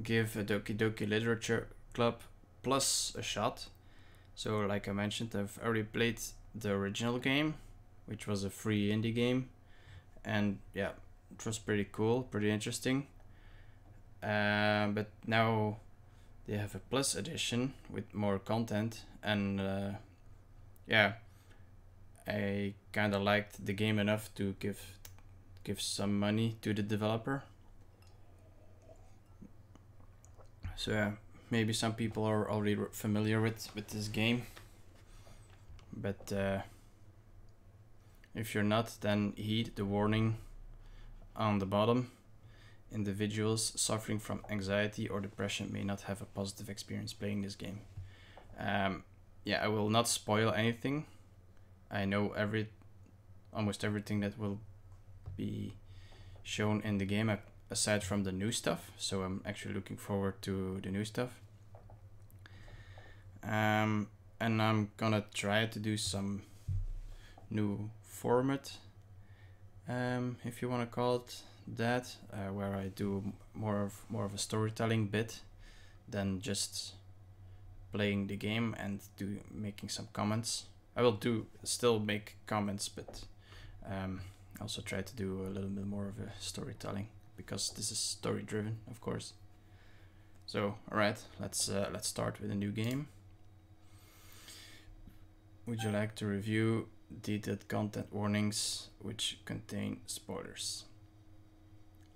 give a Doki Doki Literature Club Plus a shot. So like I mentioned, I've already played the original game, which was a free indie game, and yeah, it was pretty cool, pretty interesting. But now they have a Plus edition with more content, and yeah, I kind of liked the game enough to give some money to the developer. So yeah, maybe some people are already familiar with this game, but if you're not, then heed the warning on the bottom. Individuals suffering from anxiety or depression may not have a positive experience playing this game. Yeah, I will not spoil anything. I know almost everything that will be shown in the game, aside from the new stuff, so I'm actually looking forward to the new stuff. And I'm gonna try to do some new format, if you want to call it that, where I do more of a storytelling bit than just playing the game and making some comments. I will still make comments, but also try to do a little bit more of a storytelling, because this is story driven, of course. So alright, let's start with a new game. Would you like to review detailed content warnings which contain spoilers?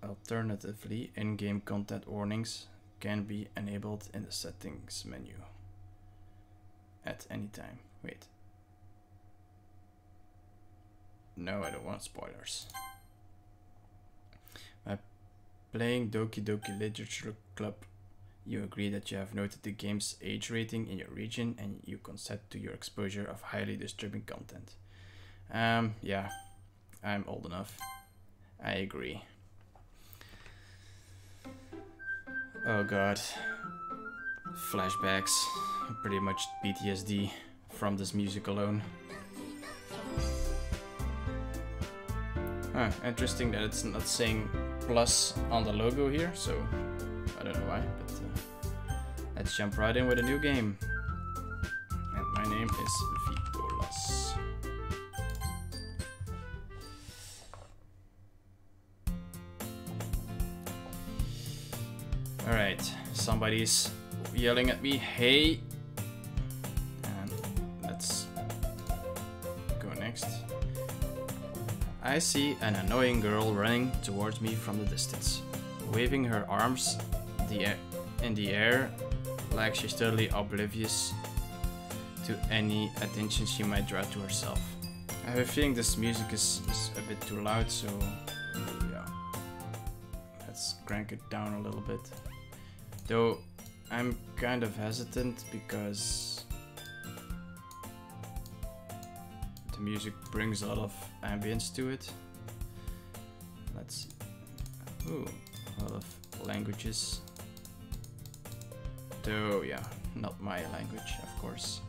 Alternatively, in-game content warnings can be enabled in the settings menu at any time. Wait. No, I don't want spoilers. By playing Doki Doki Literature Club, you agree that you have noted the game's age rating in your region and you consent to your exposure of highly disturbing content. Yeah, I'm old enough. I agree. Oh god. Flashbacks. Pretty much PTSD from this music alone. Interesting that it's not saying plus on the logo here, so I don't know why, but let's jump right in with a new game. And my name is Vitolas. Alright, somebody's yelling at me, hey! And let's go next. I see an annoying girl running towards me from the distance, waving her arms in the air like she's totally oblivious to any attention she might draw to herself. I have a feeling this music is a bit too loud, so yeah, let's crank it down a little bit. Though I'm kind of hesitant because the music brings a lot of ambience to it. Let's see. Ooh, a lot of languages. Though, yeah, not my language, of course.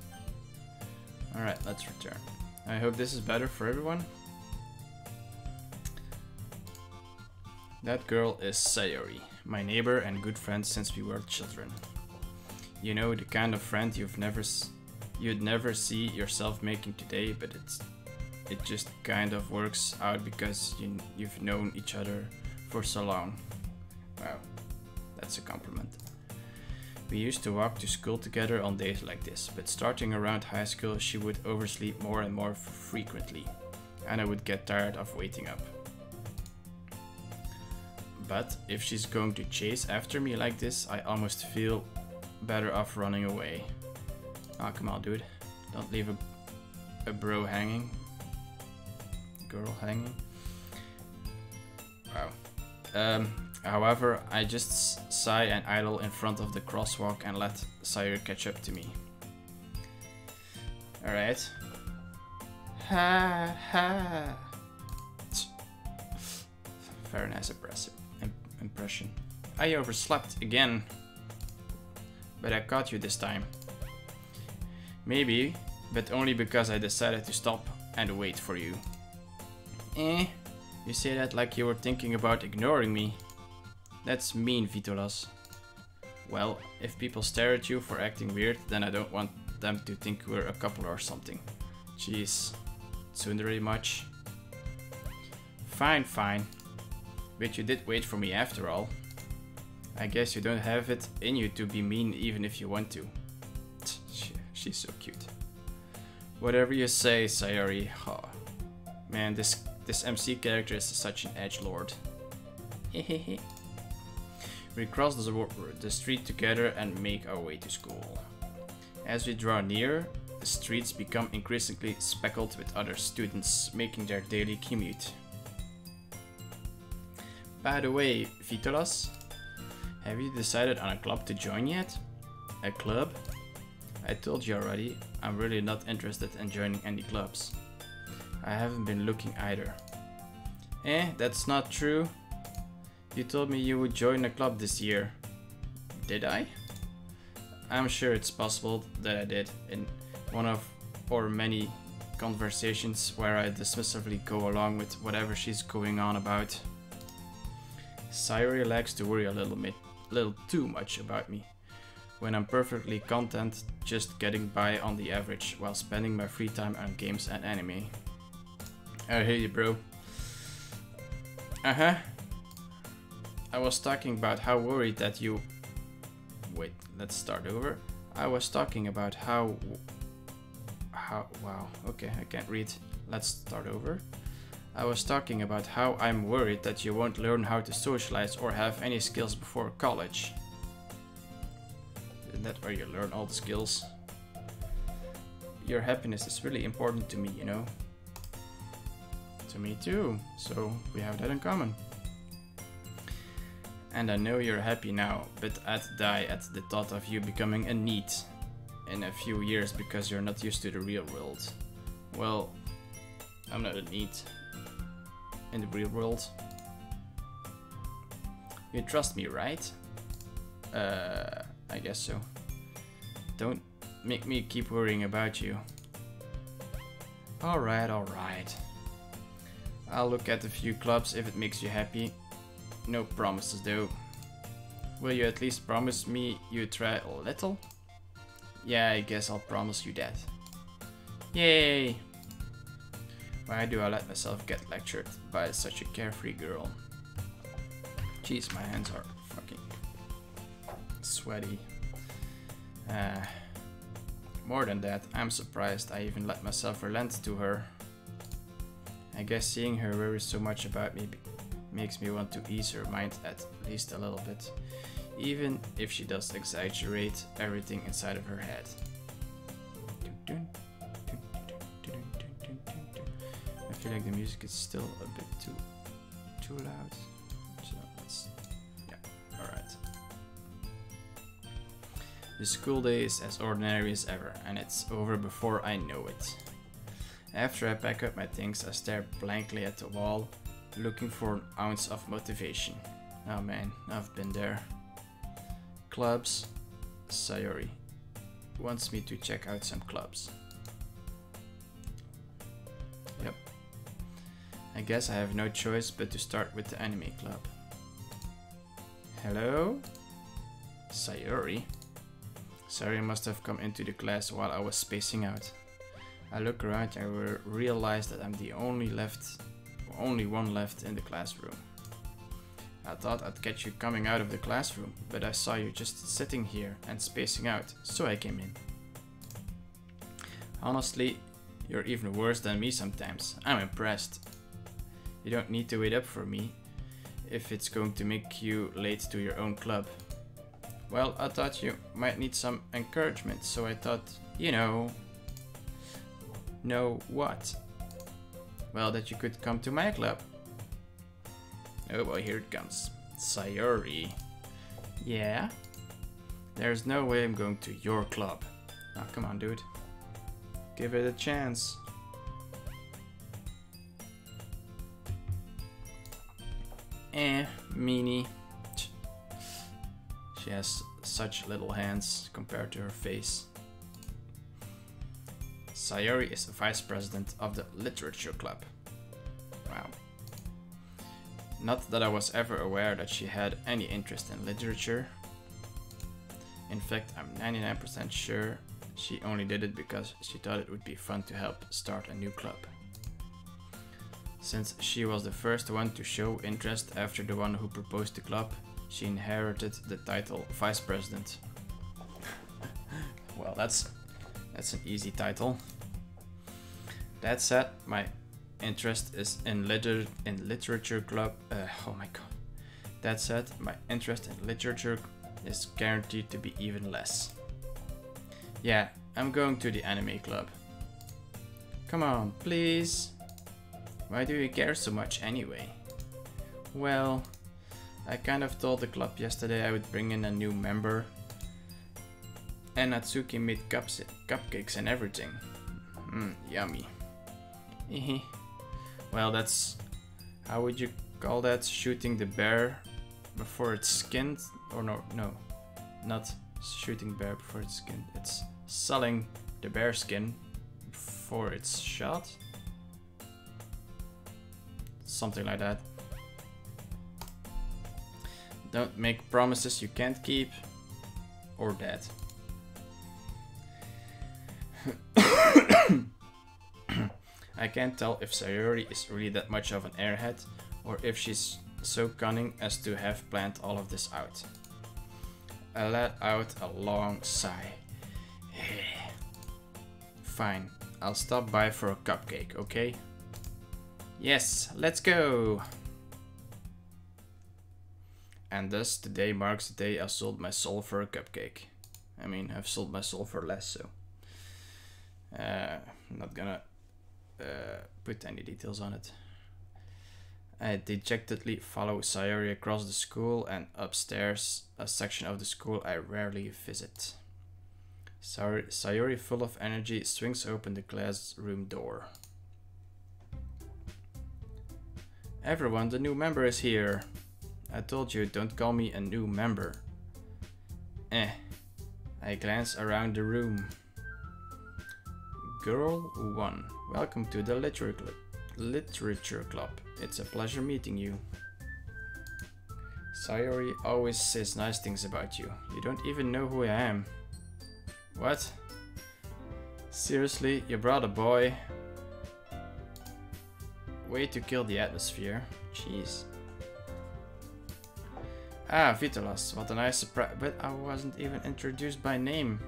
Alright, let's return. I hope this is better for everyone. That girl is Sayori, my neighbor and good friend since we were children. You know, the kind of friend you'd never see yourself making today, but it just kind of works out because you've known each other for so long. Wow, that's a compliment. We used to walk to school together on days like this, but starting around high school she would oversleep more and more frequently, and I would get tired of waiting up. But if she's going to chase after me like this, I almost feel better off running away. Oh, come on, dude. Don't leave a bro hanging. Girl hanging. Wow. However, I just sigh and idle in front of the crosswalk and let Sayori catch up to me. Alright. Ha ha. Very nice impression. I overslept again. But I caught you this time. Maybe, but only because I decided to stop and wait for you. You say that like you were thinking about ignoring me. That's mean, Vitolas. Well, if people stare at you for acting weird, then I don't want them to think we're a couple or something. Jeez, tsundere much? Fine, fine. But you did wait for me after all. I guess you don't have it in you to be mean even if you want to. She's so cute. Whatever you say, Sayori. Oh, man, this MC character is such an edgelord. Hehehe. We cross the street together and make our way to school. As we draw near, the streets become increasingly speckled with other students making their daily commute. By the way, Vitolas, have you decided on a club to join yet? A club? I told you already, I'm really not interested in joining any clubs. I haven't been looking either. That's not true. You told me you would join a club this year. Did I? I'm sure it's possible that I did in one of our many conversations where I dismissively go along with whatever she's going on about. Sayori likes to worry a little too much about me, when I'm perfectly content just getting by on the average while spending my free time on games and anime. I hear you, bro. Uh-huh. I was talking about how worried that you... Wait, let's start over. I was talking about how... Wow, okay, I can't read. Let's start over. I was talking about how I'm worried that you won't learn how to socialize or have any skills before college. Isn't that where you learn all the skills? Your happiness is really important to me, you know. To me too, so we have that in common. And I know you're happy now, but I'd die at the thought of you becoming a NEET in a few years because you're not used to the real world. Well, I'm not a NEET in the real world. You trust me, right? I guess so. Don't make me keep worrying about you. Alright, alright. I'll look at a few clubs if it makes you happy. No promises though. Will you at least promise me you try a little? Yeah, I guess I'll promise you that. Yay! Why do I let myself get lectured by such a carefree girl? Jeez, my hands are fucking sweaty. More than that, I'm surprised I even let myself relent to her. I guess seeing her worry so much about me makes me want to ease her mind at least a little bit, even if she does exaggerate everything inside of her head. I feel like the music is still a bit too loud, so let's, yeah, alright. The school day is as ordinary as ever, and it's over before I know it. After I pack up my things, I stare blankly at the wall, looking for an ounce of motivation. Oh man, I've been there. Clubs. Sayori wants me to check out some clubs. Yep. I guess I have no choice but to start with the anime club. Hello? Sayori? Sayori must have come into the class while I was spacing out. I look around and realize that I'm the only one left in the classroom. I thought I'd catch you coming out of the classroom, but I saw you just sitting here and spacing out, so I came in. Honestly, you're even worse than me sometimes. I'm impressed. You don't need to wait up for me if it's going to make you late to your own club. Well, I thought you might need some encouragement, so I thought, you know... Know what? Well, that you could come to my club. Oh boy, here it comes. Sayori. Yeah? There's no way I'm going to your club. Oh, come on, dude. Give it a chance. Meanie. She has such little hands compared to her face. Sayori is the vice president of the literature club. Wow. Not that I was ever aware that she had any interest in literature. In fact, I'm 99% sure she only did it because she thought it would be fun to help start a new club. Since she was the first one to show interest after the one who proposed the club, she inherited the title Vice President. Well, that's an easy title. That said, my interest is in literature club. Oh my god. That said, my interest in literature is guaranteed to be even less. Yeah, I'm going to the anime club. Come on, please. Why do you care so much anyway? Well, I kind of told the club yesterday I would bring in a new member. And Natsuki made cupcakes and everything. Yummy. Well, that's... how would you call that? Shooting the bear before it's skinned? Or no, not shooting bear before it's skinned. It's selling the bear skin before it's shot? Something like that. Don't make promises you can't keep. Or that. I can't tell if Sayori is really that much of an airhead, or if she's so cunning as to have planned all of this out. I let out a long sigh. Fine, I'll stop by for a cupcake, okay? Yes, let's go! And thus, today marks the day I sold my soul for a cupcake. I mean, I've sold my soul for less, so... I'm not gonna put any details on it. I dejectedly follow Sayori across the school and upstairs, a section of the school I rarely visit. Sayori, full of energy, swings open the glass room door. Everyone, the new member is here. I told you, don't call me a new member. I glance around the room. Girl 1, welcome to the literature club. It's a pleasure meeting you. Sayori always says nice things about you. You don't even know who I am. What? Seriously, you brought a boy? Way to kill the atmosphere. Jeez. Ah, Vitolas, what a nice surprise. But I wasn't even introduced by name.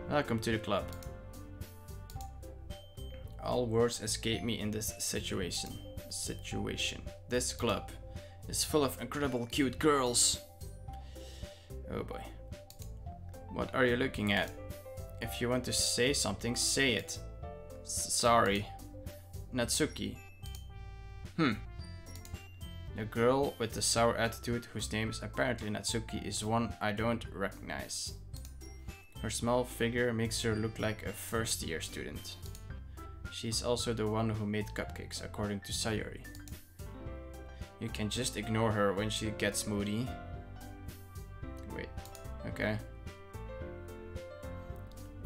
Welcome to the club. All words escape me in this situation. This club is full of incredible cute girls. Oh boy. What are you looking at? If you want to say something, say it. Sorry. Natsuki. The girl with the sour attitude, whose name is apparently Natsuki, is one I don't recognize. Her small figure makes her look like a first-year student. She's also the one who made cupcakes, according to Sayori. You can just ignore her when she gets moody. Wait, okay.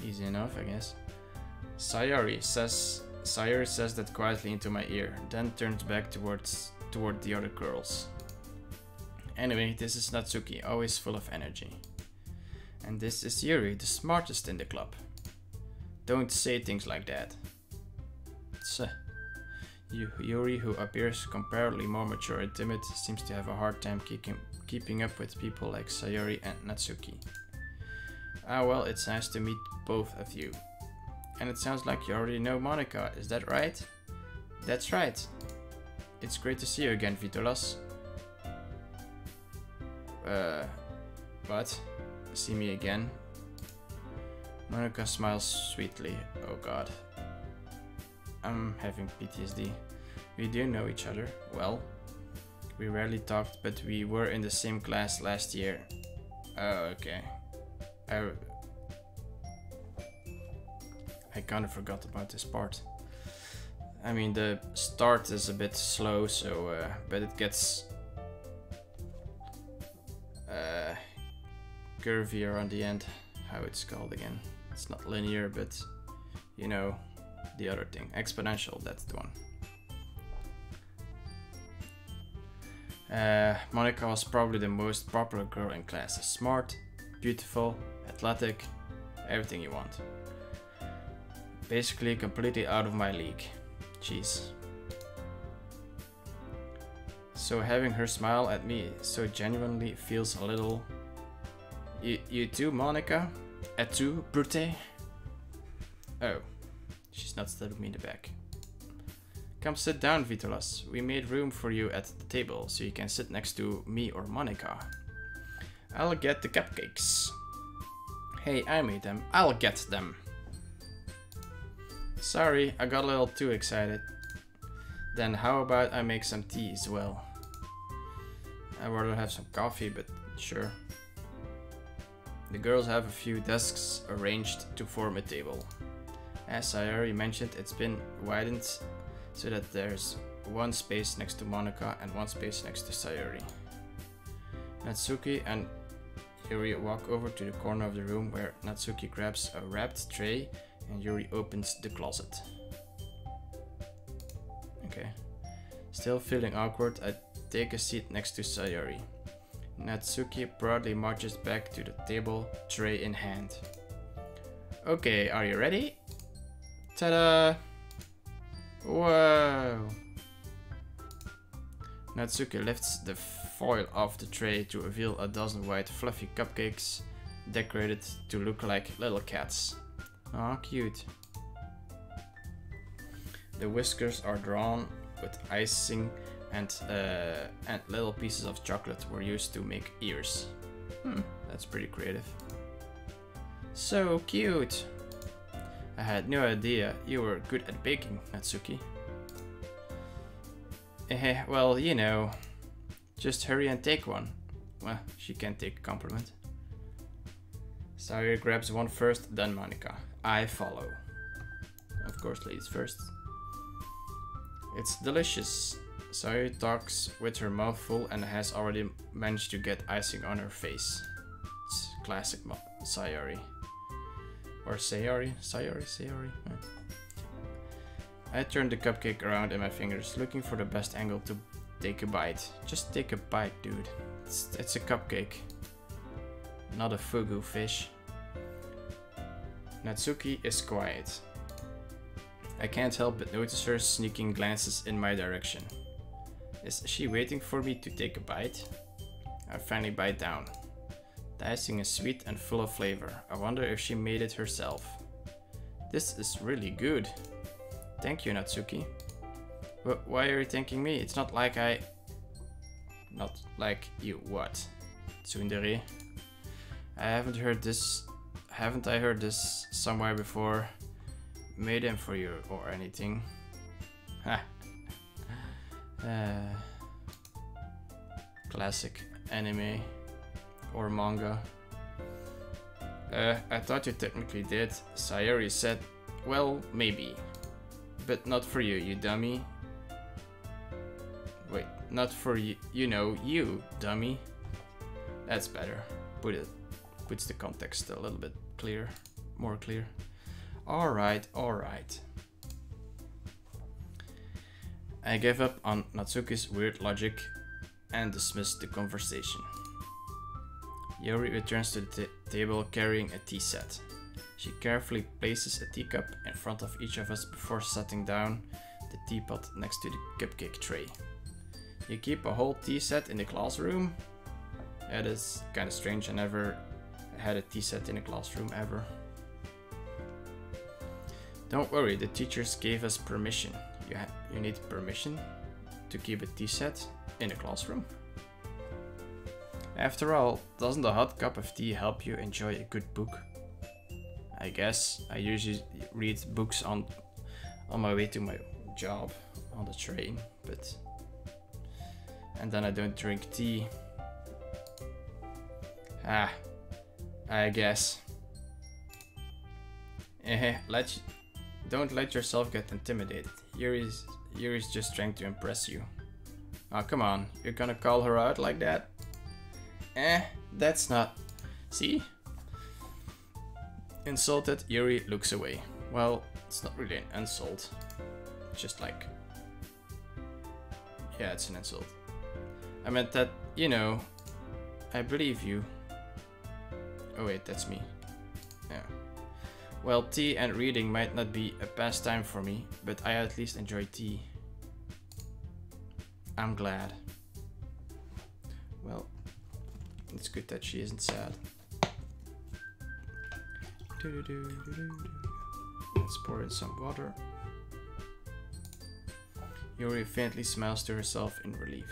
Easy enough, I guess. Sayori says that quietly into my ear, then turns back toward the other girls. Anyway, this is Natsuki, always full of energy. And this is Yuri, the smartest in the club. Don't say things like that. Yuri, who appears comparatively more mature and timid, seems to have a hard time keeping up with people like Sayori and Natsuki. Ah well, it's nice to meet both of you. And it sounds like you already know Monika, is that right? That's right. It's great to see you again, Vitolas. What? See me again? Monika smiles sweetly. Oh god. I'm having PTSD. We do know each other. Well, we rarely talked, but we were in the same class last year. Oh, okay. I kind of forgot about this part. I mean, the start is a bit slow, so but it gets curvier on the end. How it's called again? It's not linear, but you know, the other thing. Exponential, that's the one. Monica was probably the most popular girl in class. Smart, beautiful, athletic, everything you want. Basically completely out of my league. Jeez. So having her smile at me so genuinely feels a little... You too, Monica? Et tu, Brute? Oh, she's not stabbing me in the back. Come sit down, Vitolas. We made room for you at the table, so you can sit next to me or Monica. I'll get the cupcakes. Hey, I made them. I'll get them. Sorry, I got a little too excited. Then how about I make some tea as well? I'd rather have some coffee, but sure. The girls have a few desks arranged to form a table. As I already mentioned, it's been widened so that there's one space next to Monica and one space next to Sayori. Natsuki and Yuri walk over to the corner of the room where Natsuki grabs a wrapped tray and Yuri opens the closet. Okay. Still feeling awkward, I take a seat next to Sayori. Natsuki proudly marches back to the table, tray in hand. Okay, are you ready? Ta-da! Whoa! Natsuki lifts the foil off the tray to reveal a dozen white fluffy cupcakes decorated to look like little cats. Aw, cute. The whiskers are drawn with icing and little pieces of chocolate were used to make ears. That's pretty creative. So cute! I had no idea you were good at baking, Natsuki. Well, you know, just hurry and take one. Well, she can't take a compliment. Sayori grabs one first, then Monica. I follow. Of course, ladies first. It's delicious. Sayori talks with her mouth full and has already managed to get icing on her face. It's classic Sayori. Or Sayori? Sayori? I turn the cupcake around in my fingers, looking for the best angle to take a bite. Just take a bite, dude. It's a cupcake. Not a fugu fish. Natsuki is quiet. I can't help but notice her sneaking glances in my direction. Is she waiting for me to take a bite? I finally bite down. The icing is sweet and full of flavor. I wonder if she made it herself. This is really good. Thank you, Natsuki. Why are you thanking me? It's not like I... Not like you, what? Tsundere? Haven't I heard this somewhere before? Made them for you or anything? Ha! Classic anime or manga. I thought you technically did. Sayori said, well, maybe. But not for you, you dummy. Wait, not for you, you know, you dummy. That's better. Puts the context a little bit clear, more clear. Alright. I gave up on Natsuki's weird logic and dismissed the conversation. Yuri returns to the table carrying a tea set. She carefully places a teacup in front of each of us before setting down the teapot next to the cupcake tray. You keep a whole tea set in the classroom? That is kind of strange. I never had a tea set in a classroom ever. Don't worry, the teachers gave us permission. You need permission to keep a tea set in a classroom? After all, doesn't a hot cup of tea help you enjoy a good book? I guess I usually read books on my way to my job on the train, but... And then I don't drink tea. I guess. Don't let yourself get intimidated. Yuri's just trying to impress you. Oh, come on. You're gonna call her out like that? That's not... See? Insulted, Yuri looks away. Well, it's not really an insult. It's just like... Yeah, it's an insult. I meant that, you know, I believe you. Oh wait, that's me. Yeah. Well, tea and reading might not be a pastime for me, but I at least enjoy tea. I'm glad. Well, it's good that she isn't sad. Let's pour in some water. Yuri faintly smiles to herself in relief.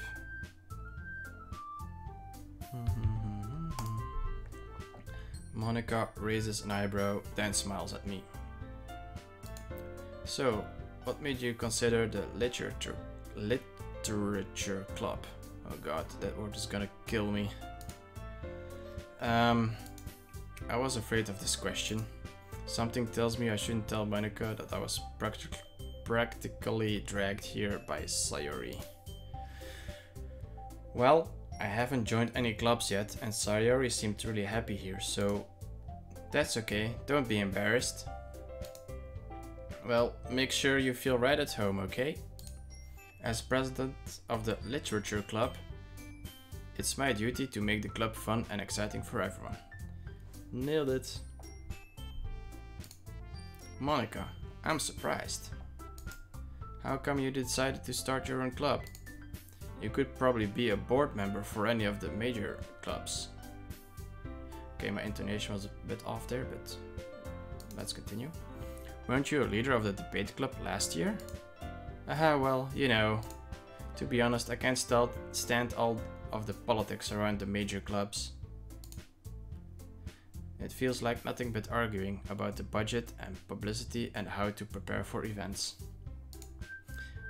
Monica raises an eyebrow, then smiles at me. So, what made you consider the literature club? Oh god, that word is gonna kill me. I was afraid of this question. Something tells me I shouldn't tell Monica that I was practically dragged here by Sayori. Well, I haven't joined any clubs yet, and Sayori seemed really happy here, so that's okay, don't be embarrassed. Well, make sure you feel right at home, okay? As president of the literature club, it's my duty to make the club fun and exciting for everyone. Nailed it. Monica, I'm surprised. How come you decided to start your own club? You could probably be a board member for any of the major clubs. Okay, my intonation was a bit off there, but let's continue. Weren't you a leader of the debate club last year? Aha, well, you know. To be honest, I can't stand all of the politics around the major clubs. It feels like nothing but arguing about the budget and publicity and how to prepare for events.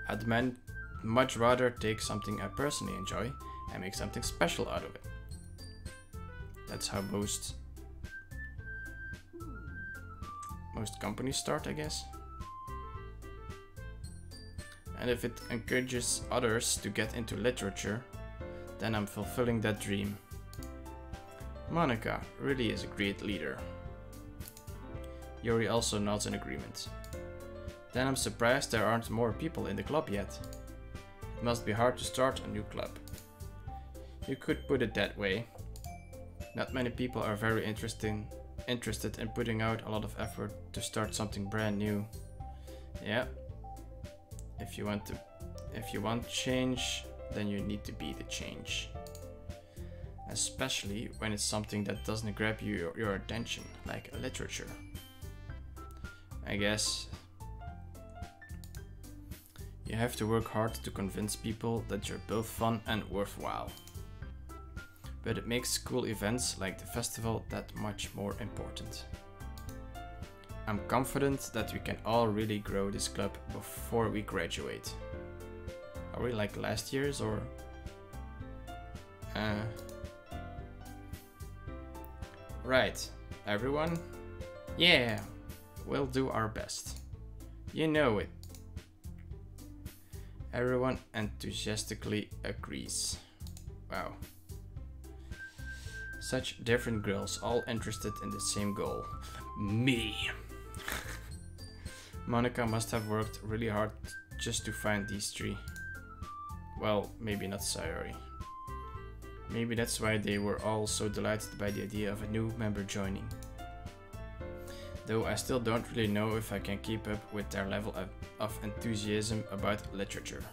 I'd much rather take something I personally enjoy and make something special out of it. That's how most companies start, I guess. And if it encourages others to get into literature, then I'm fulfilling that dream. Monica really is a great leader. Yuri also nods in agreement. Then I'm surprised there aren't more people in the club yet. It must be hard to start a new club. You could put it that way. Not many people are very interested in putting out a lot of effort to start something brand new. Yeah. If you want change, then you need to be the change. Especially when it's something that doesn't grab your attention, like literature. I guess you have to work hard to convince people that you're both fun and worthwhile. But it makes cool events like the festival that much more important. I'm confident that we can all really grow this club before we graduate. Are we like last year's or... Right, everyone? Yeah, we'll do our best. You know it. Everyone enthusiastically agrees. Wow. Such different girls, all interested in the same goal. Me! Monica must have worked really hard just to find these three. Well, maybe not Sayori. Maybe that's why they were all so delighted by the idea of a new member joining. Though I still don't really know if I can keep up with their level of enthusiasm about literature.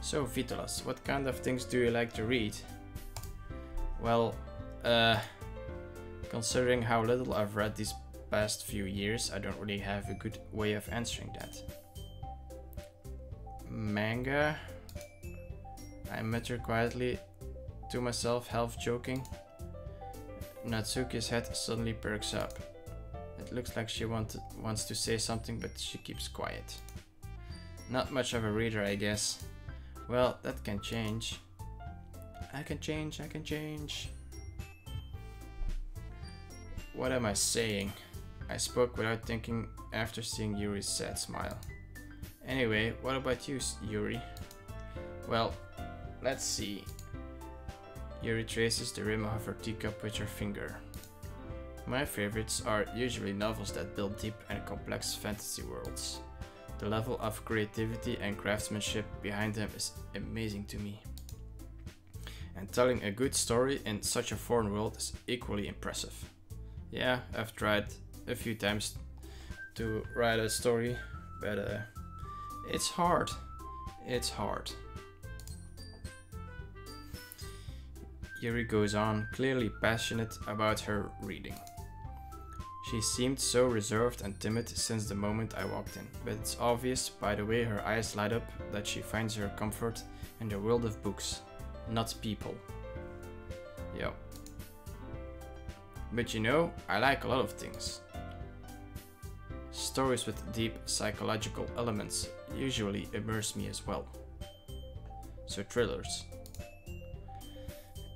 So Vitolas, what kind of things do you like to read? Well, considering how little I've read these past few years, I don't really have a good way of answering that. Manga? I mutter quietly to myself, half joking. Natsuki's head suddenly perks up. It looks like she wants to say something, but she keeps quiet. Not much of a reader, I guess. Well, that can change. I can change. What am I saying? I spoke without thinking after seeing Yuri's sad smile. Anyway, what about you, Yuri? Well, let's see. Yuri traces the rim of her teacup with her finger. My favorites are usually novels that build deep and complex fantasy worlds. The level of creativity and craftsmanship behind them is amazing to me. and telling a good story in such a foreign world is equally impressive. Yeah, I've tried a few times to write a story, but it's hard. It's hard. Yuri goes on, clearly passionate about her reading. She seemed so reserved and timid since the moment I walked in, but it's obvious by the way her eyes light up that she finds her comfort in the world of books, not people. Yeah. But you know, I like a lot of things. Stories with deep psychological elements usually immerse me as well. So thrillers.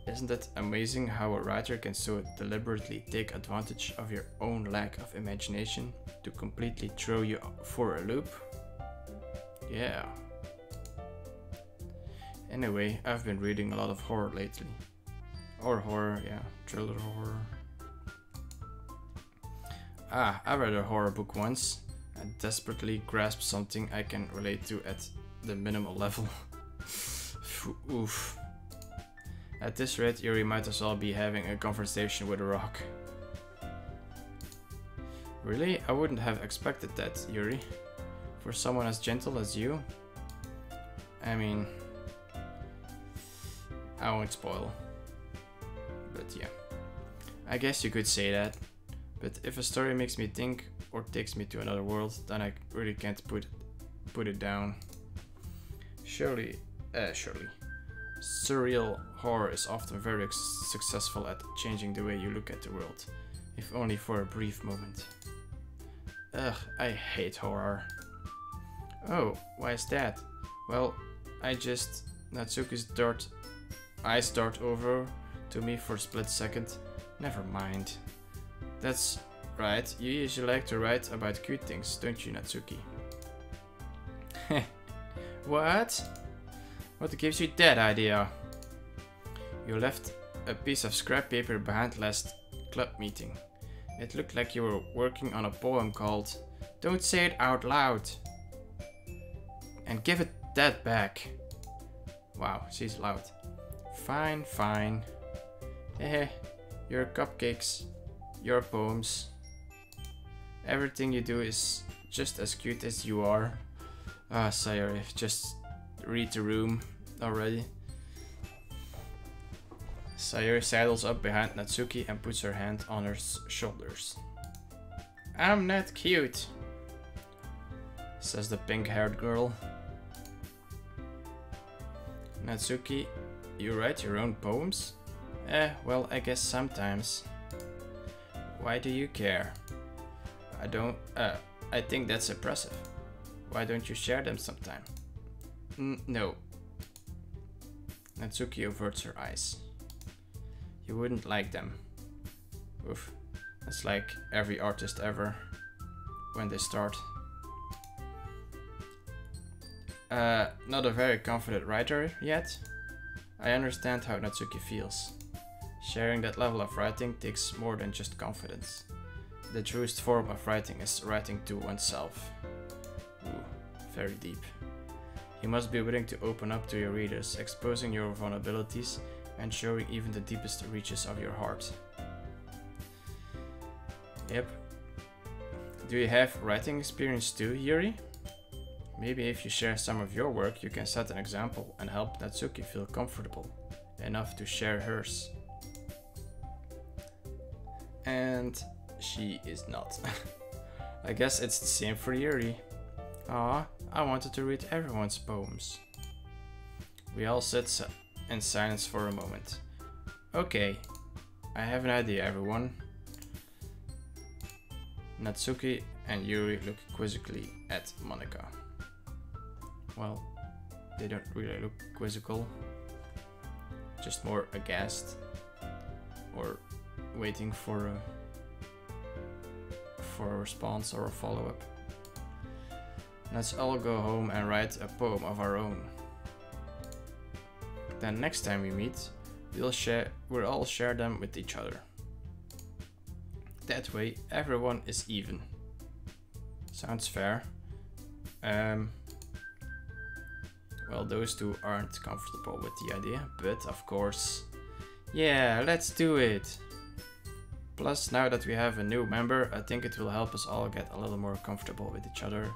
Isn't it amazing how a writer can so deliberately take advantage of your own lack of imagination to completely throw you for a loop? Yeah. Anyway, I've been reading a lot of horror lately. Or horror, yeah, thriller horror. I read a horror book once and desperately grasped something I can relate to at the minimal level. Oof. At this rate, Yuri might as well be having a conversation with a rock. Really? I wouldn't have expected that, Yuri. For someone as gentle as you. I mean, I won't spoil. But yeah. I guess you could say that. But if a story makes me think or takes me to another world, then I really can't put it down. Surely. Surreal horror is often very successful at changing the way you look at the world, if only for a brief moment. Ugh, I hate horror. Oh, why is that? Well, Natsuki's eyes dart over to me for a split second. Never mind. That's right, you usually like to write about cute things, don't you, Natsuki? What? What gives you that idea? You left a piece of scrap paper behind last club meeting. It looked like you were working on a poem called Don't Say It Out Loud. And give it that back. Wow, she's loud. Fine, fine. Heh, your cupcakes, your poems. Everything you do is just as cute as you are. Ah, Sayori, just read the room already. Sayori sidles up behind Natsuki and puts her hand on her shoulders. I'm not cute, says the pink-haired girl. Natsuki, you write your own poems? Well, I guess sometimes. Why do you care? I think that's impressive. Why don't you share them sometime? No. Natsuki averts her eyes. You wouldn't like them. Oof. That's like every artist ever. When they start. Not a very confident writer yet. I understand how Natsuki feels. Sharing that level of writing takes more than just confidence. The truest form of writing is writing to oneself. Ooh, very deep. You must be willing to open up to your readers, exposing your vulnerabilities and showing even the deepest reaches of your heart. Yep. Do you have writing experience too, Yuri? Maybe if you share some of your work, you can set an example and help Natsuki feel comfortable enough to share hers. And she is not. I guess it's the same for Yuri. Ah, I wanted to read everyone's poems. We all sit in silence for a moment. Okay, I have an idea, everyone. Natsuki and Yuri look quizzically at Monika. Well, they don't really look quizzical. Just more aghast. Or waiting for a response or a follow-up. Let's all go home and write a poem of our own. Then next time we meet, we'll all share them with each other. That way, everyone is even. Sounds fair. Well, those two aren't comfortable with the idea, but of course... Yeah, let's do it! Plus, now that we have a new member, I think it will help us all get a little more comfortable with each other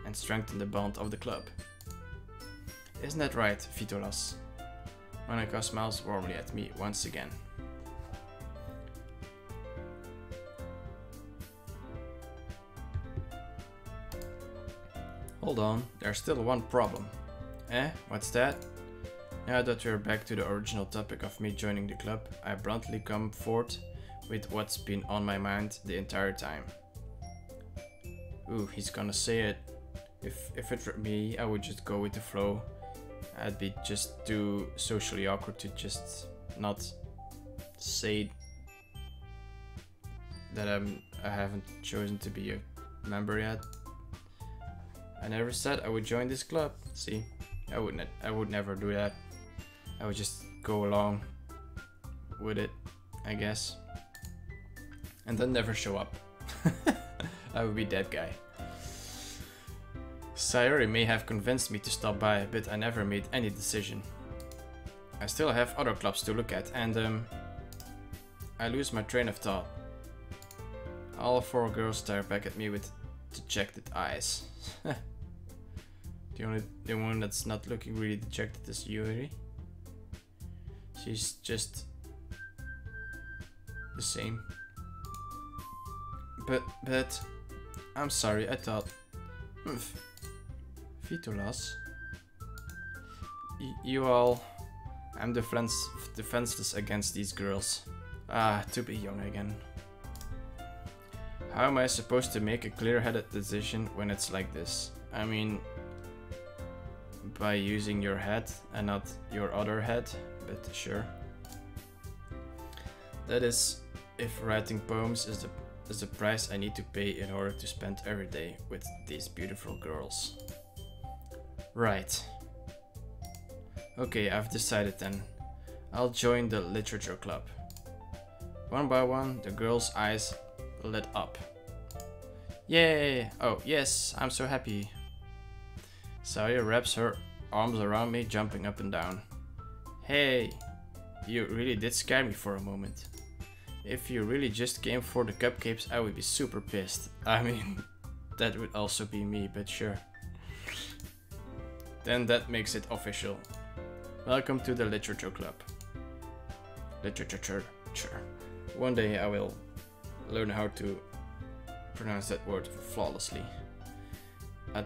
and strengthen the bond of the club. Isn't that right, Vitolas? Monika smiles warmly at me once again. Hold on, there's still one problem. What's that? Now that we're back to the original topic of me joining the club, I bluntly come forth with what's been on my mind the entire time. Ooh, he's gonna say it. If it were me, I would just go with the flow. I'd be just too socially awkward to just not say that I haven't chosen to be a member yet. I never said I would join this club. See, I would never do that. I would just go along with it, I guess, and then never show up. I would be that guy. Sayori may have convinced me to stop by, but I never made any decision. I still have other clubs to look at, and I lose my train of thought. All four girls stare back at me with dejected eyes. The one that's not looking really dejected is Yuri. She's just the same. But I'm sorry, I thought... Vitolas? You all... I'm defenseless against these girls. Ah, to be young again. How am I supposed to make a clear-headed decision when it's like this? I mean... by using your head and not your other head, but sure. That is, if writing poems is the price I need to pay in order to spend every day with these beautiful girls. Right. Okay, I've decided then. I'll join the literature club. One by one, the girls' eyes lit up. Yay! Oh, yes, I'm so happy. Saya wraps her arms around me, jumping up and down. Hey, you really did scare me for a moment. If you really just came for the cupcakes, I would be super pissed. I mean, that would also be me, but sure. Then that makes it official. Welcome to the literature club. Literature. One day I will learn how to pronounce that word flawlessly.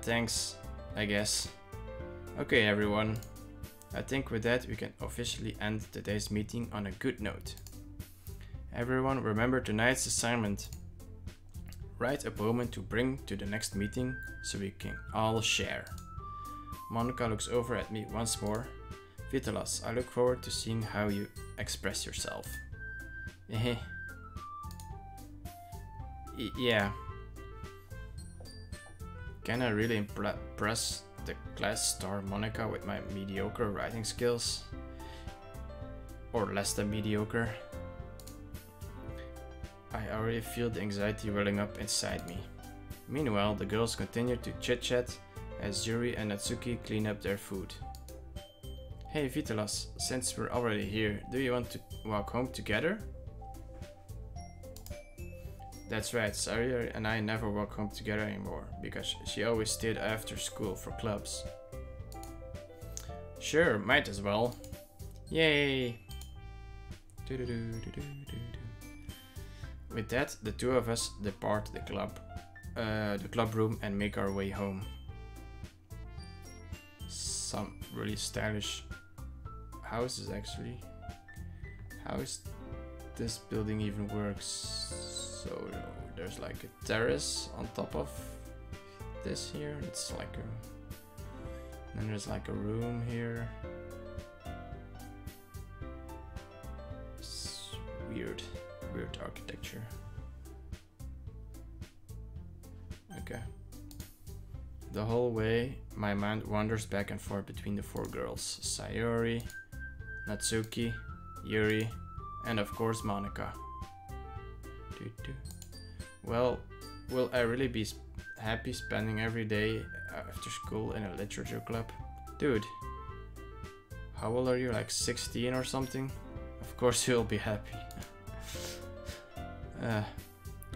Thanks, I guess. Okay, everyone. I think with that we can officially end today's meeting on a good note. Everyone, remember tonight's assignment. Write a poem to bring to the next meeting so we can all share. Monika looks over at me once more. Vitolas, I look forward to seeing how you express yourself. Yeah. Can I really impress the class star Monika with my mediocre writing skills? Or less than mediocre? I already feel the anxiety welling up inside me. Meanwhile, the girls continue to chit-chat as Yuri and Natsuki clean up their food. Hey Vitolas, since we're already here, do you want to walk home together? That's right, Sayori and I never walk home together anymore, because she always stayed after school for clubs. Sure, might as well. Yay! With that, the two of us depart the club room and make our way home. Some really stylish houses actually. How is this building even works? So there's like a terrace on top of this here. It's like a... then there's like a room here. It's weird architecture. Okay. The whole way, my mind wanders back and forth between the four girls. Sayori, Natsuki, Yuri, and of course Monika. Well, will I really be happy spending every day after school in a literature club? Dude, How old are you? Like 16 or something? Of course you'll be happy.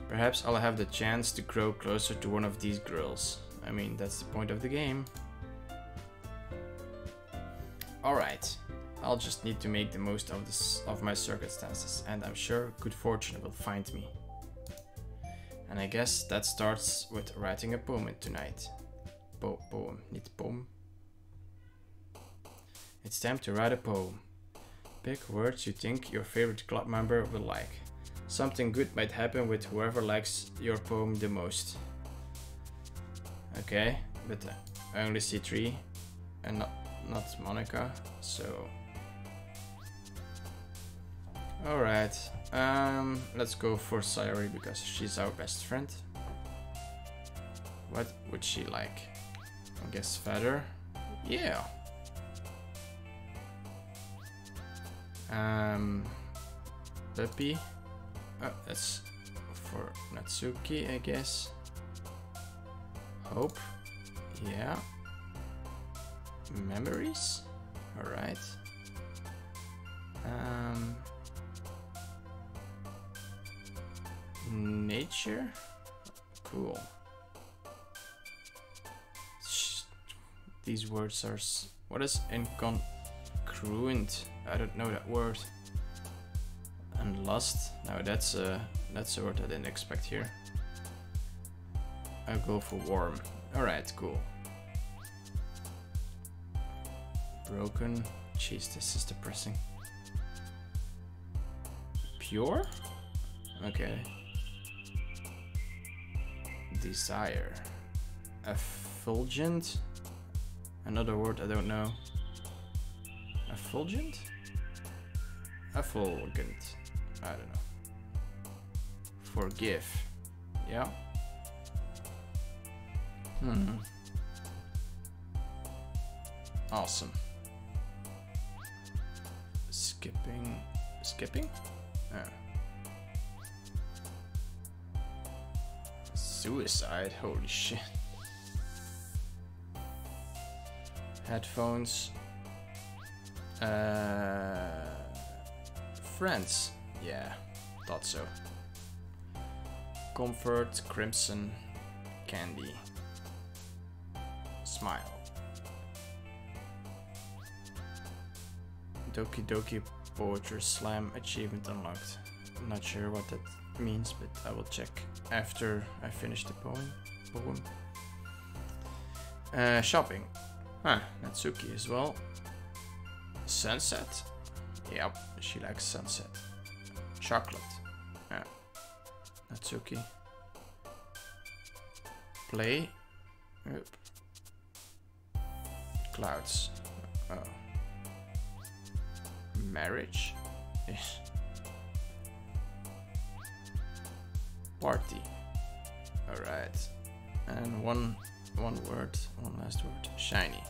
Perhaps I'll have the chance to grow closer to one of these girls. I mean, that's the point of the game. Alright, I'll just need to make the most of my circumstances, and I'm sure good fortune will find me. And I guess that starts with writing a poem tonight. Poem, niet poem. It's time to write a poem. Pick words you think your favorite club member will like. Something good might happen with whoever likes your poem the most. Okay, but I only see 3 and not Monica, so... Alright, let's go for Sayori because she's our best friend. What would she like? I guess feather? Yeah! Puppy? Oh, that's for Natsuki, I guess. Hope? Yeah. Memories? Alright. Nature? Cool. These words are... What is incongruent? I don't know that word. And lust? No, that's a word I didn't expect here. I'll go for warm. Alright, cool. Broken. Jeez, this is depressing. Pure? Okay. Desire. Effulgent? Another word I don't know. Effulgent? Effulgent. I don't know. Forgive. Yeah. Awesome. Skipping? Oh. Suicide? Holy shit. Headphones. Friends. Yeah, thought so. Comfort, crimson, candy. Smile. Doki Doki Poetry Slam achievement unlocked. I'm not sure what that means, but I will check after I finish the poem. Shopping. Huh, Natsuki as well. Sunset. Yep, she likes sunset. Chocolate. Yeah. Natsuki. Play. Yep. Clouds. Oh. Marriage. Yes. Party. Alright. And one last word. Shiny.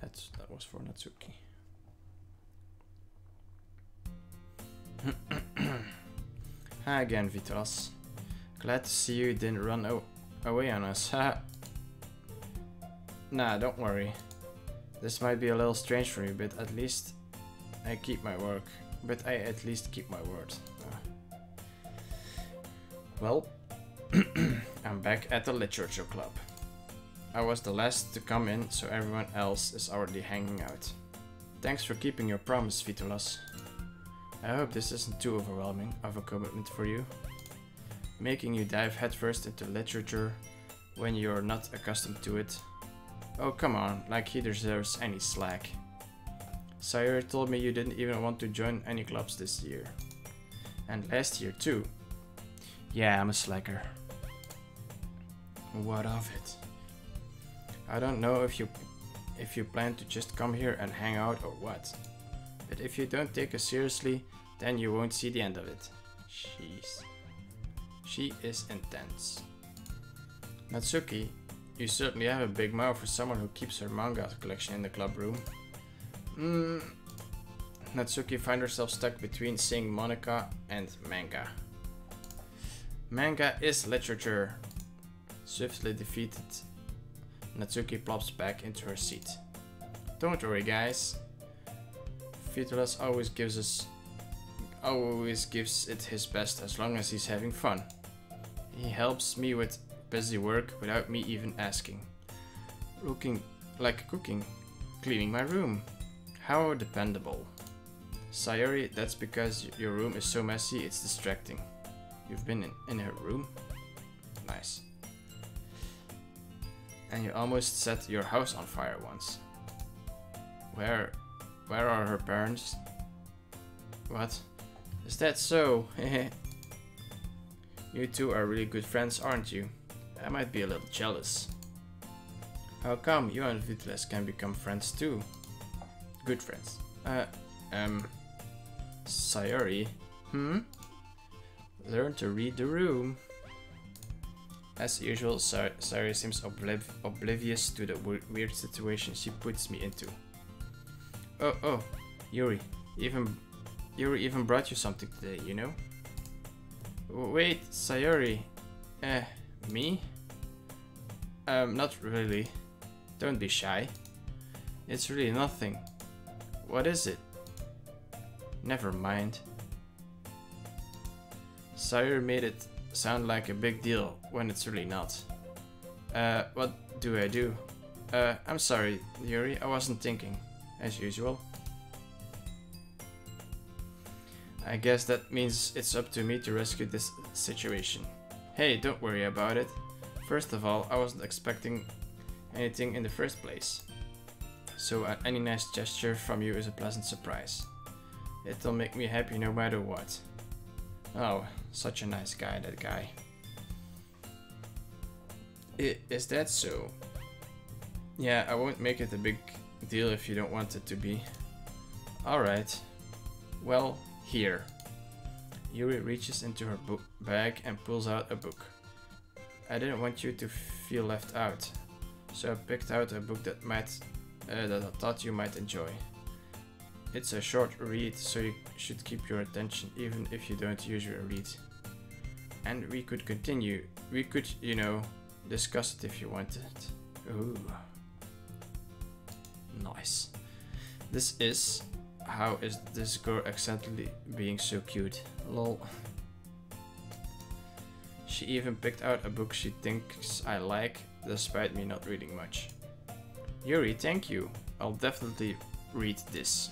That was for Natsuki. Hi again, Vitolas. Glad to see you didn't run away on us. Nah, don't worry. This might be a little strange for you, but at least I keep my word. Well, I'm back at the literature club. I was the last to come in, so everyone else is already hanging out. Thanks for keeping your promise, Vitolas. I hope this isn't too overwhelming of a commitment for you. Making you dive headfirst into literature when you're not accustomed to it. Oh, come on, like he deserves any slack. Sayori told me you didn't even want to join any clubs this year. And last year too. Yeah, I'm a slacker. What of it? I don't know if you plan to just come here and hang out or what. But if you don't take us seriously, then you won't see the end of it. Jeez. She is intense. Natsuki, you certainly have a big mouth for someone who keeps her manga collection in the club room. Natsuki finds herself stuck between saying Monica and manga. Manga is literature. Swiftly defeated, Natsuki plops back into her seat. Don't worry, guys. Vitolas always gives it his best as long as he's having fun. He helps me with busy work without me even asking. Looking like cooking, cleaning my room. How dependable. Sayori, that's because your room is so messy it's distracting. You've been in her room? Nice. And you almost set your house on fire once. Where are her parents? What? Is that so? You two are really good friends, aren't you? I might be a little jealous. How come you and Vitolas can become friends too? Good friends. Sayori. Learn to read the room. As usual, Sayori seems oblivious to the weird situation she puts me into. Oh, Yuri even brought you something today, you know? Wait, Sayori. Me? Not really. Don't be shy. It's really nothing. What is it? Never mind. Sayori made it sound like a big deal when it's really not. What do I do? I'm sorry, Yuri, I wasn't thinking. As usual. I guess that means it's up to me to rescue this situation. Hey, don't worry about it. First of all, I wasn't expecting anything in the first place. So any nice gesture from you is a pleasant surprise. It'll make me happy no matter what. Oh, such a nice guy, that guy. Is that so? Yeah, I won't make it a big deal if you don't want it to be. Alright. Well, here. Yuri reaches into her book bag and pulls out a book. I didn't want you to feel left out, so I picked out a book that I thought you might enjoy. It's a short read, so you should keep your attention even if you don't usually read. And we could continue. We could, you know, discuss it if you wanted. Ooh. Nice. This is... How is this girl accidentally being so cute? Lol. She even picked out a book she thinks I like, despite me not reading much. Yuri, thank you. I'll definitely read this.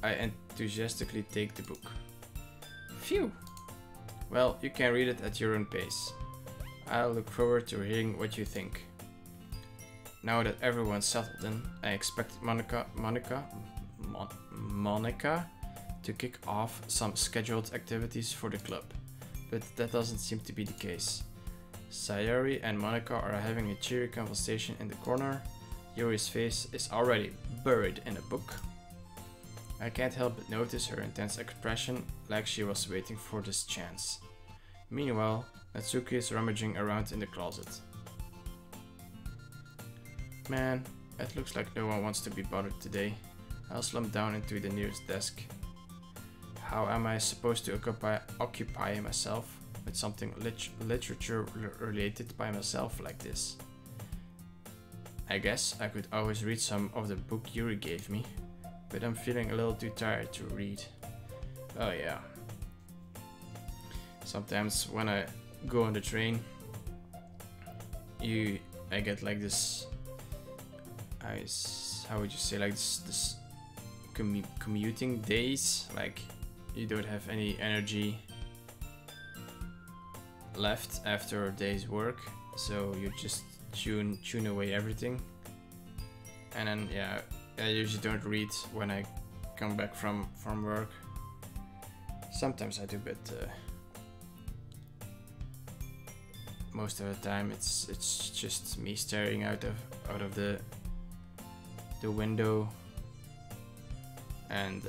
I enthusiastically take the book. Phew! Well, you can read it at your own pace. I'll look forward to hearing what you think. Now that everyone's settled in, I expect Monica to kick off some scheduled activities for the club, but that doesn't seem to be the case. Sayori and Monica are having a cheery conversation in the corner. Yuri's face is already buried in a book. I can't help but notice her intense expression, like she was waiting for this chance. Meanwhile, Natsuki is rummaging around in the closet. Man, it looks like no one wants to be bothered today. I'll slump down into the nearest desk. How am I supposed to occupy myself with something literature related by myself like this? I guess I could always read some of the book Yuri gave me, but I'm feeling a little too tired to read. Oh yeah. Sometimes when I go on the train, I get like this... how would you say, like this commuting days, like you don't have any energy left after a day's work, so you just tune away everything. And then yeah, I usually don't read when I come back from work. Sometimes I do, but most of the time it's just me staring out of the window and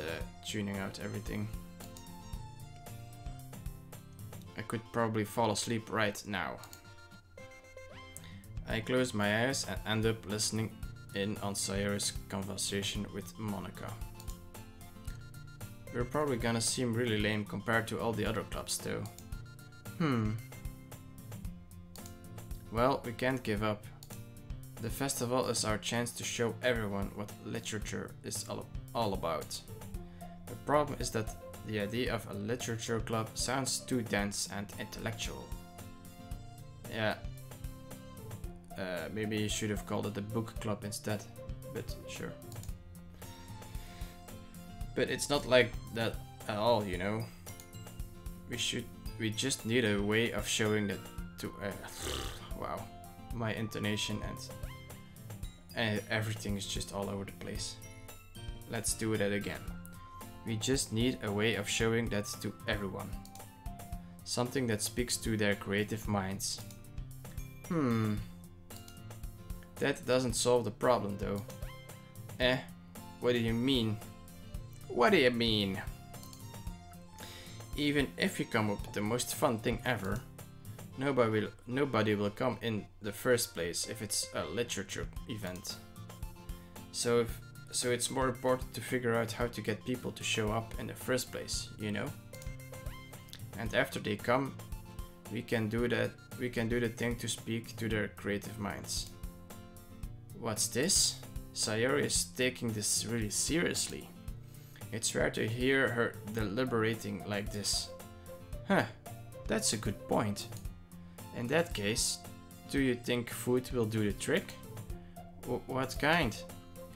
tuning out everything. I could probably fall asleep right now. I close my eyes and end up listening in on Sayori's conversation with Monica. We're probably gonna seem really lame compared to all the other clubs though. Well, we can't give up. The festival is our chance to show everyone what literature is all about. The problem is that the idea of a literature club sounds too dense and intellectual. Yeah. Maybe you should have called it a book club instead, but sure. But it's not like that at all, you know. We just need a way of showing that to wow, my intonation and everything is just all over the place. Let's do that again. We just need a way of showing that to everyone. Something that speaks to their creative minds. That doesn't solve the problem though. What do you mean? What do you mean? Even if you come up with the most fun thing ever, nobody will come in the first place if it's a literature event. So it's more important to figure out how to get people to show up in the first place, you know? And after they come, we can do the thing to speak to their creative minds. What's this? Sayori is taking this really seriously. It's rare to hear her deliberating like this. Huh, that's a good point. In that case, do you think food will do the trick? What kind?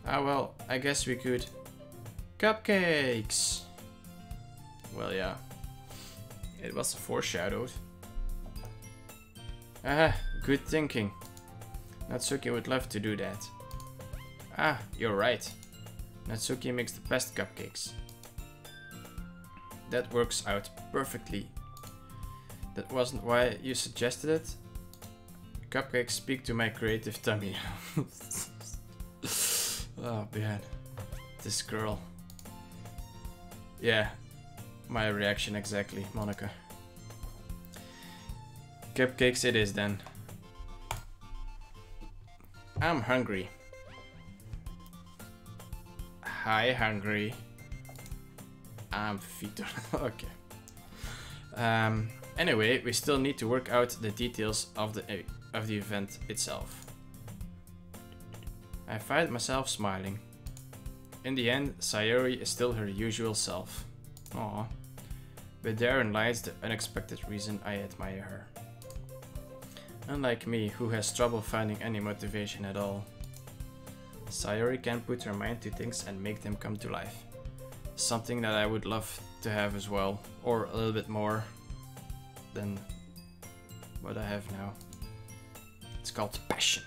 Ah well, I guess we could... Cupcakes! Well yeah, it was foreshadowed. Ah, good thinking. Natsuki would love to do that. Ah, you're right. Natsuki makes the best cupcakes. That works out perfectly. That wasn't why you suggested it? Cupcakes speak to my creative tummy. Oh man, this girl. Yeah, my reaction exactly, Monica. Cupcakes it is then. I'm hungry. Hi, hungry. I'm Vitolas. Okay. Anyway, we still need to work out the details of the event itself. I find myself smiling. In the end, Sayori is still her usual self. Aww. But therein lies the unexpected reason I admire her. Unlike me, who has trouble finding any motivation at all. Sayori can put her mind to things and make them come to life. Something that I would love to have as well, or a little bit more than what I have now. It's called passion.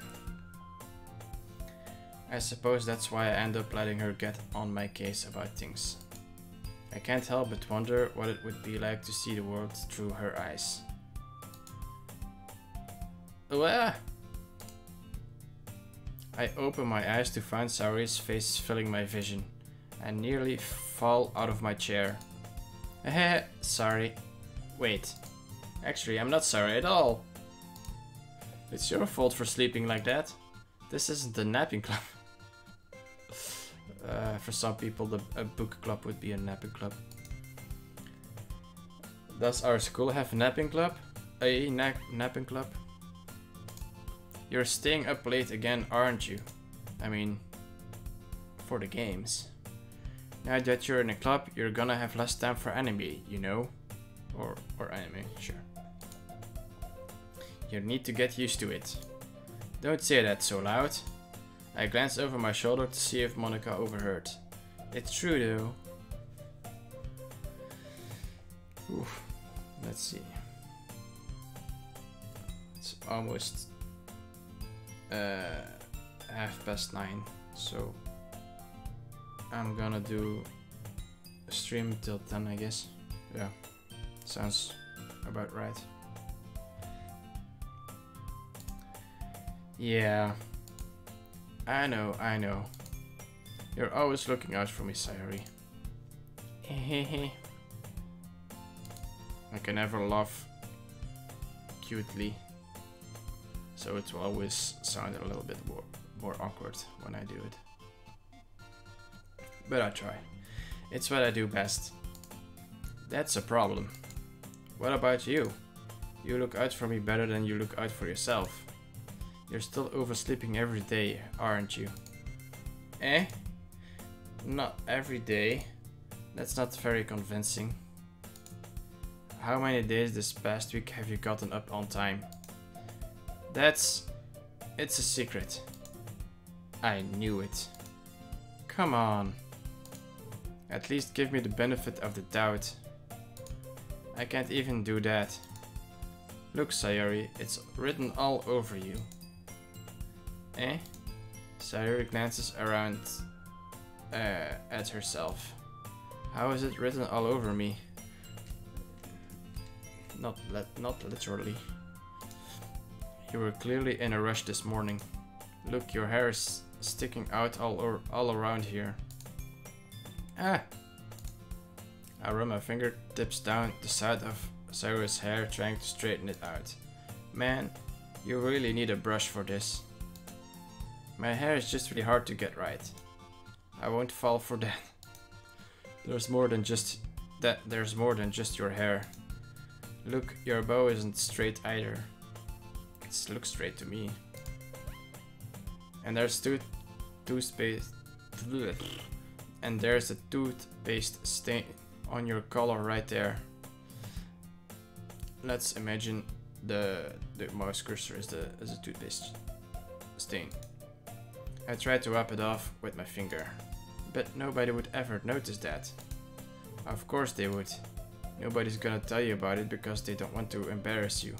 I suppose that's why I end up letting her get on my case about things. I can't help but wonder what it would be like to see the world through her eyes. Uah! I open my eyes to find Sayori's face filling my vision, and nearly fall out of my chair. Sorry. Wait. Actually, I'm not sorry at all. It's your fault for sleeping like that. This isn't a napping club. For some people, a book club would be a napping club. Does our school have a napping club? A napping club? You're staying up late again, aren't you? I mean, for the games. Now that you're in a club, you're gonna have less time for anime, you know? Or anime, sure. You need to get used to it. Don't say that so loud. I glance over my shoulder to see if Monica overheard. It's true though. Oof. Let's see. It's almost 9:30, so I'm gonna do a stream till 10, I guess. Yeah, sounds about right. Yeah, I know. You're always looking out for me, Sayori. I can never laugh cutely, so it will always sound a little bit more awkward when I do it. But I try. It's what I do best. That's a problem. What about you? You look out for me better than you look out for yourself. You're still oversleeping every day, aren't you? Eh? Not every day. That's not very convincing. How many days this past week have you gotten up on time? It's a secret. I knew it. Come on. At least give me the benefit of the doubt. I can't even do that. Look, Sayori, it's written all over you. Eh? Sayori glances around at herself. How is it written all over me? Not literally. You were clearly in a rush this morning. Look, your hair is sticking out all around here. Ah! I run my fingertips down the side of Sayori's hair, trying to straighten it out. Man, you really need a brush for this. My hair is just really hard to get right. I won't fall for that. There's more than just your hair. Look, your bow isn't straight either. It looks straight to me. And there's toothpaste. And there's a toothpaste stain on your collar right there. Let's imagine the mouse cursor is a toothpaste stain. I tried to wipe it off with my finger, but nobody would ever notice that. Of course they would. Nobody's gonna tell you about it because they don't want to embarrass you.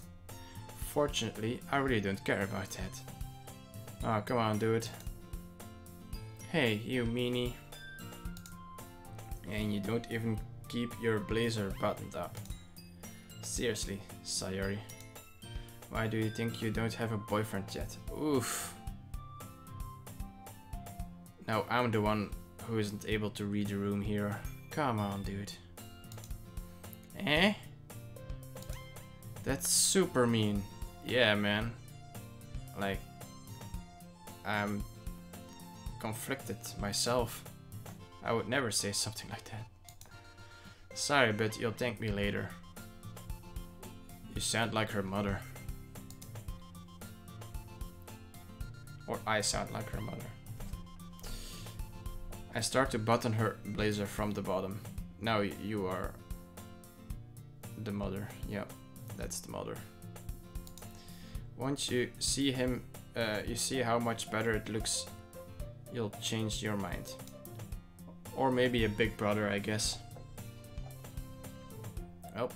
Fortunately, I really don't care about that. Oh, come on, dude. Hey, you meanie. And you don't even keep your blazer buttoned up. Seriously, Sayori. Why do you think you don't have a boyfriend yet? Oof. Now I'm the one who isn't able to read the room here. Come on, dude. Eh? That's super mean. Yeah, man. Like, I'm conflicted myself. I would never say something like that. Sorry, but you'll thank me later. You sound like her mother. Or I sound like her mother. I start to button her blazer from the bottom. Now you are the mother. Yeah, that's the mother. Once you see him, you see how much better it looks, you'll change your mind. Or maybe a big brother, I guess. Oh,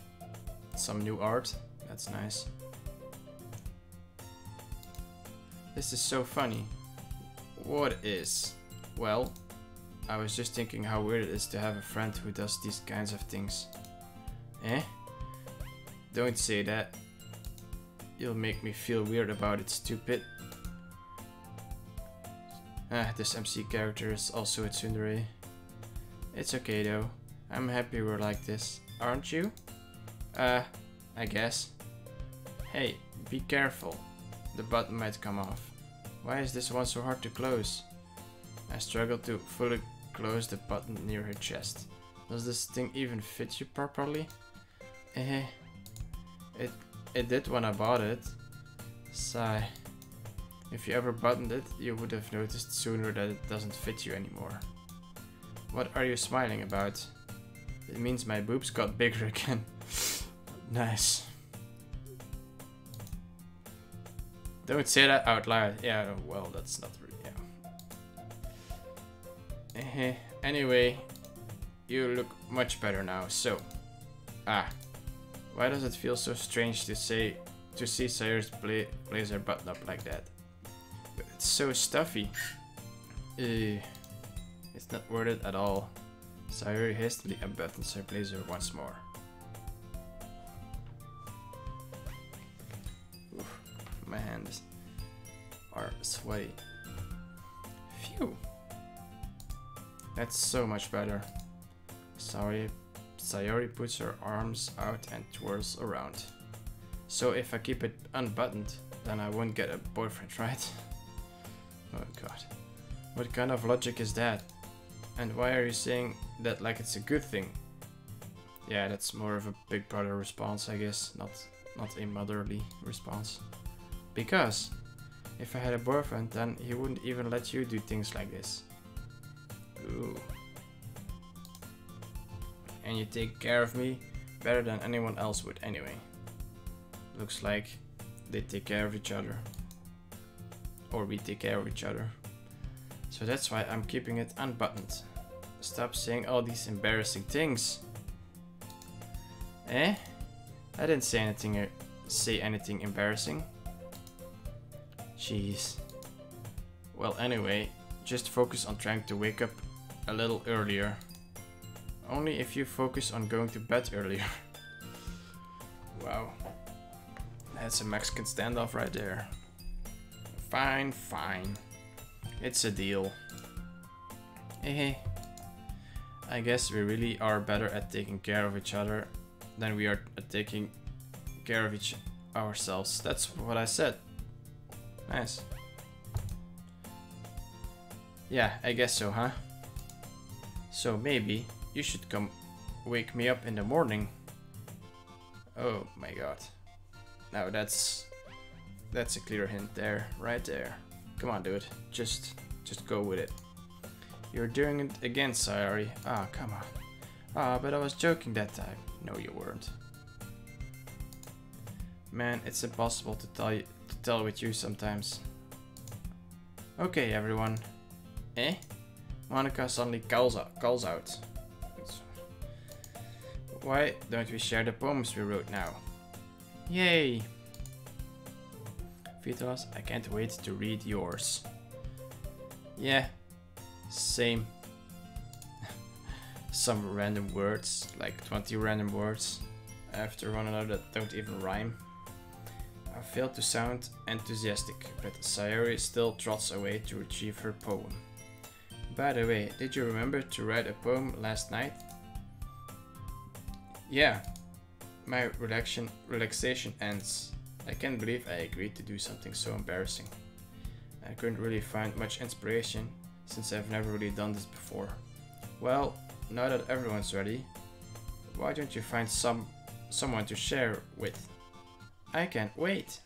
some new art. That's nice. This is so funny. What is? Well, I was just thinking how weird it is to have a friend who does these kinds of things. Eh? Don't say that. You'll make me feel weird about it, stupid. This MC character is also a tsundere. It's okay though. I'm happy we're like this. Aren't you? I guess. Hey, be careful. The button might come off. Why is this one so hard to close? I struggle to fully close the button near her chest. Does this thing even fit you properly? It did when I bought it. Sigh. If you ever buttoned it, you would have noticed sooner that it doesn't fit you anymore. What are you smiling about? It means my boobs got bigger again. Nice. Don't say that out loud. Yeah, well, that's not really, yeah. Anyway, you look much better now, so. Why does it feel so strange to see Sayori's blazer buttoned up like that? But it's so stuffy. It's not worth it at all. Sayori hastily unbuttons her blazer once more. Oof, my hands are sweaty. Phew. That's so much better. Sayori puts her arms out and twirls around. So if I keep it unbuttoned, then I won't get a boyfriend, right? Oh god. What kind of logic is that? And why are you saying that like it's a good thing? Yeah, that's more of a big brother response, I guess, not a motherly response. Because If I had a boyfriend, then he wouldn't even let you do things like this. Ooh. And you take care of me better than anyone else would anyway. Looks like they take care of each other. Or we take care of each other. So that's why I'm keeping it unbuttoned. Stop saying all these embarrassing things. Eh? I didn't say anything embarrassing. Jeez. Well, anyway, just focus on trying to wake up a little earlier. Only if you focus on going to bed earlier. Wow. That's a Mexican standoff right there. Fine, fine. It's a deal. Hey. I guess we really are better at taking care of each other than we are at taking care of ourselves. That's what I said. Nice. Yeah, I guess so, huh? So maybe you should come wake me up in the morning. Oh my god. Now that's a clear hint there, right there. Come on, dude. Just go with it. You're doing it again, Sayori. Ah, come on. Ah, but I was joking that time. No, you weren't. Man, it's impossible to tell with you sometimes. Okay, everyone. Eh? Monika suddenly calls out. Why don't we share the poems we wrote now? Yay! Vitolas, I can't wait to read yours. Yeah, same. Some random words, like 20 random words, after one another that don't even rhyme. I failed to sound enthusiastic, but Sayori still trots away to retrieve her poem. By the way, did you remember to write a poem last night? Yeah, my relaxation ends. I can't believe I agreed to do something so embarrassing. I couldn't really find much inspiration, since I've never really done this before. Well, now that everyone's ready, why don't you find someone to share with? I can't wait!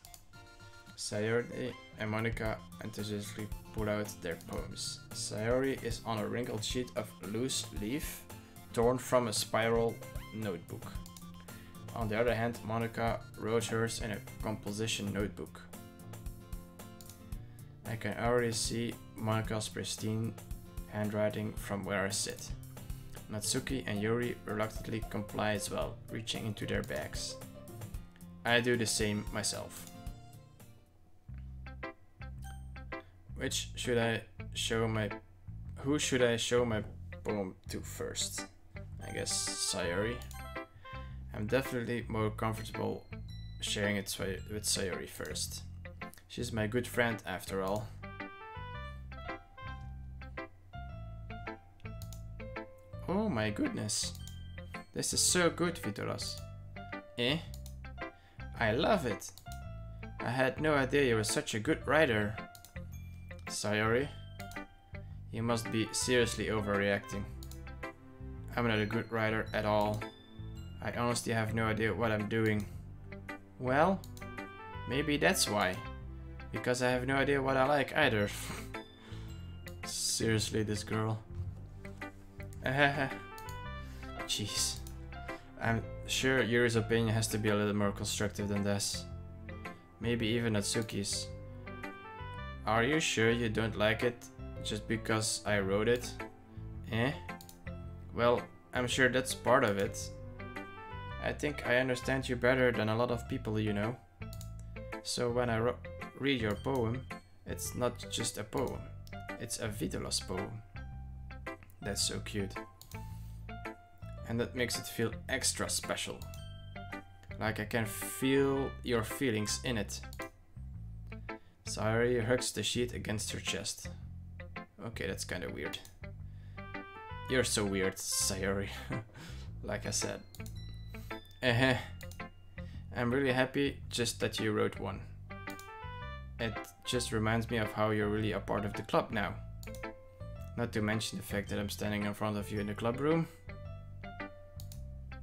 Sayori and Monika enthusiastically pull out their poems. Sayori is on a wrinkled sheet of loose leaf, torn from a spiral notebook. On the other hand, Monika wrote hers in a composition notebook. I can already see Monika's pristine handwriting from where I sit. Natsuki and Yuri reluctantly comply as well, reaching into their bags. I do the same myself. Who should I show my poem to first? I guess Sayori. I'm definitely more comfortable sharing it with Sayori first. She's my good friend after all. Oh my goodness. This is so good, Vitolas. Eh? I love it. I had no idea you were such a good writer. Sayori, you must be seriously overreacting. I'm not a good writer at all. I honestly have no idea what I'm doing. Well, maybe that's why. Because I have no idea what I like either. Seriously, this girl. Jeez. I'm sure Yuri's opinion has to be a little more constructive than this. Maybe even Natsuki's. Are you sure you don't like it just because I wrote it? Eh? Well, I'm sure that's part of it. I think I understand you better than a lot of people, you know. So when I read your poem, it's not just a poem. It's a Vitolas poem. That's so cute. And that makes it feel extra special. Like I can feel your feelings in it. Sayori hugs the sheet against her chest. Okay, that's kinda weird. You're so weird, Sayori. Like I said. I'm really happy just that you wrote one. It just reminds me of how you're really a part of the club now. Not to mention the fact that I'm standing in front of you in the club room.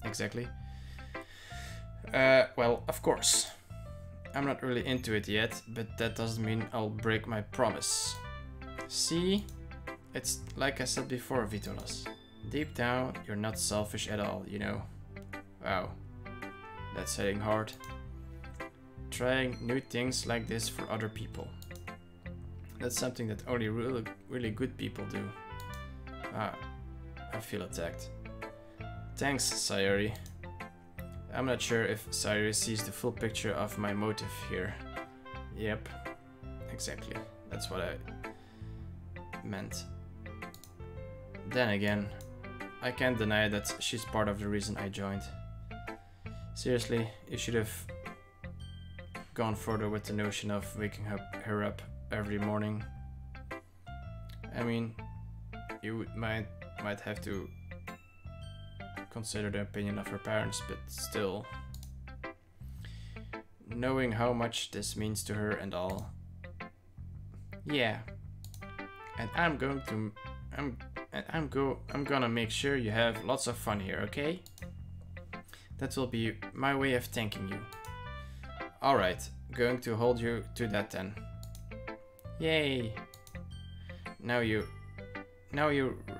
Exactly. Well, of course. I'm not really into it yet, but that doesn't mean I'll break my promise. See? It's like I said before, Vitolas. Deep down, you're not selfish at all, you know. Wow. That's hitting hard. Trying new things like this for other people. That's something that only really good people do. Ah, I feel attacked. Thanks, Sayori. I'm not sure if Sayori sees the full picture of my motive here. Yep, exactly. That's what I meant. Then again, I can't deny that she's part of the reason I joined. Seriously, you should have gone further with the notion of waking her up every morning. I mean, you might have to consider the opinion of her parents, but still, knowing how much this means to her and all. Yeah, and I'm gonna make sure you have lots of fun here, okay? That will be my way of thanking you. Alright, going to hold you to that then. Yay! Now you'll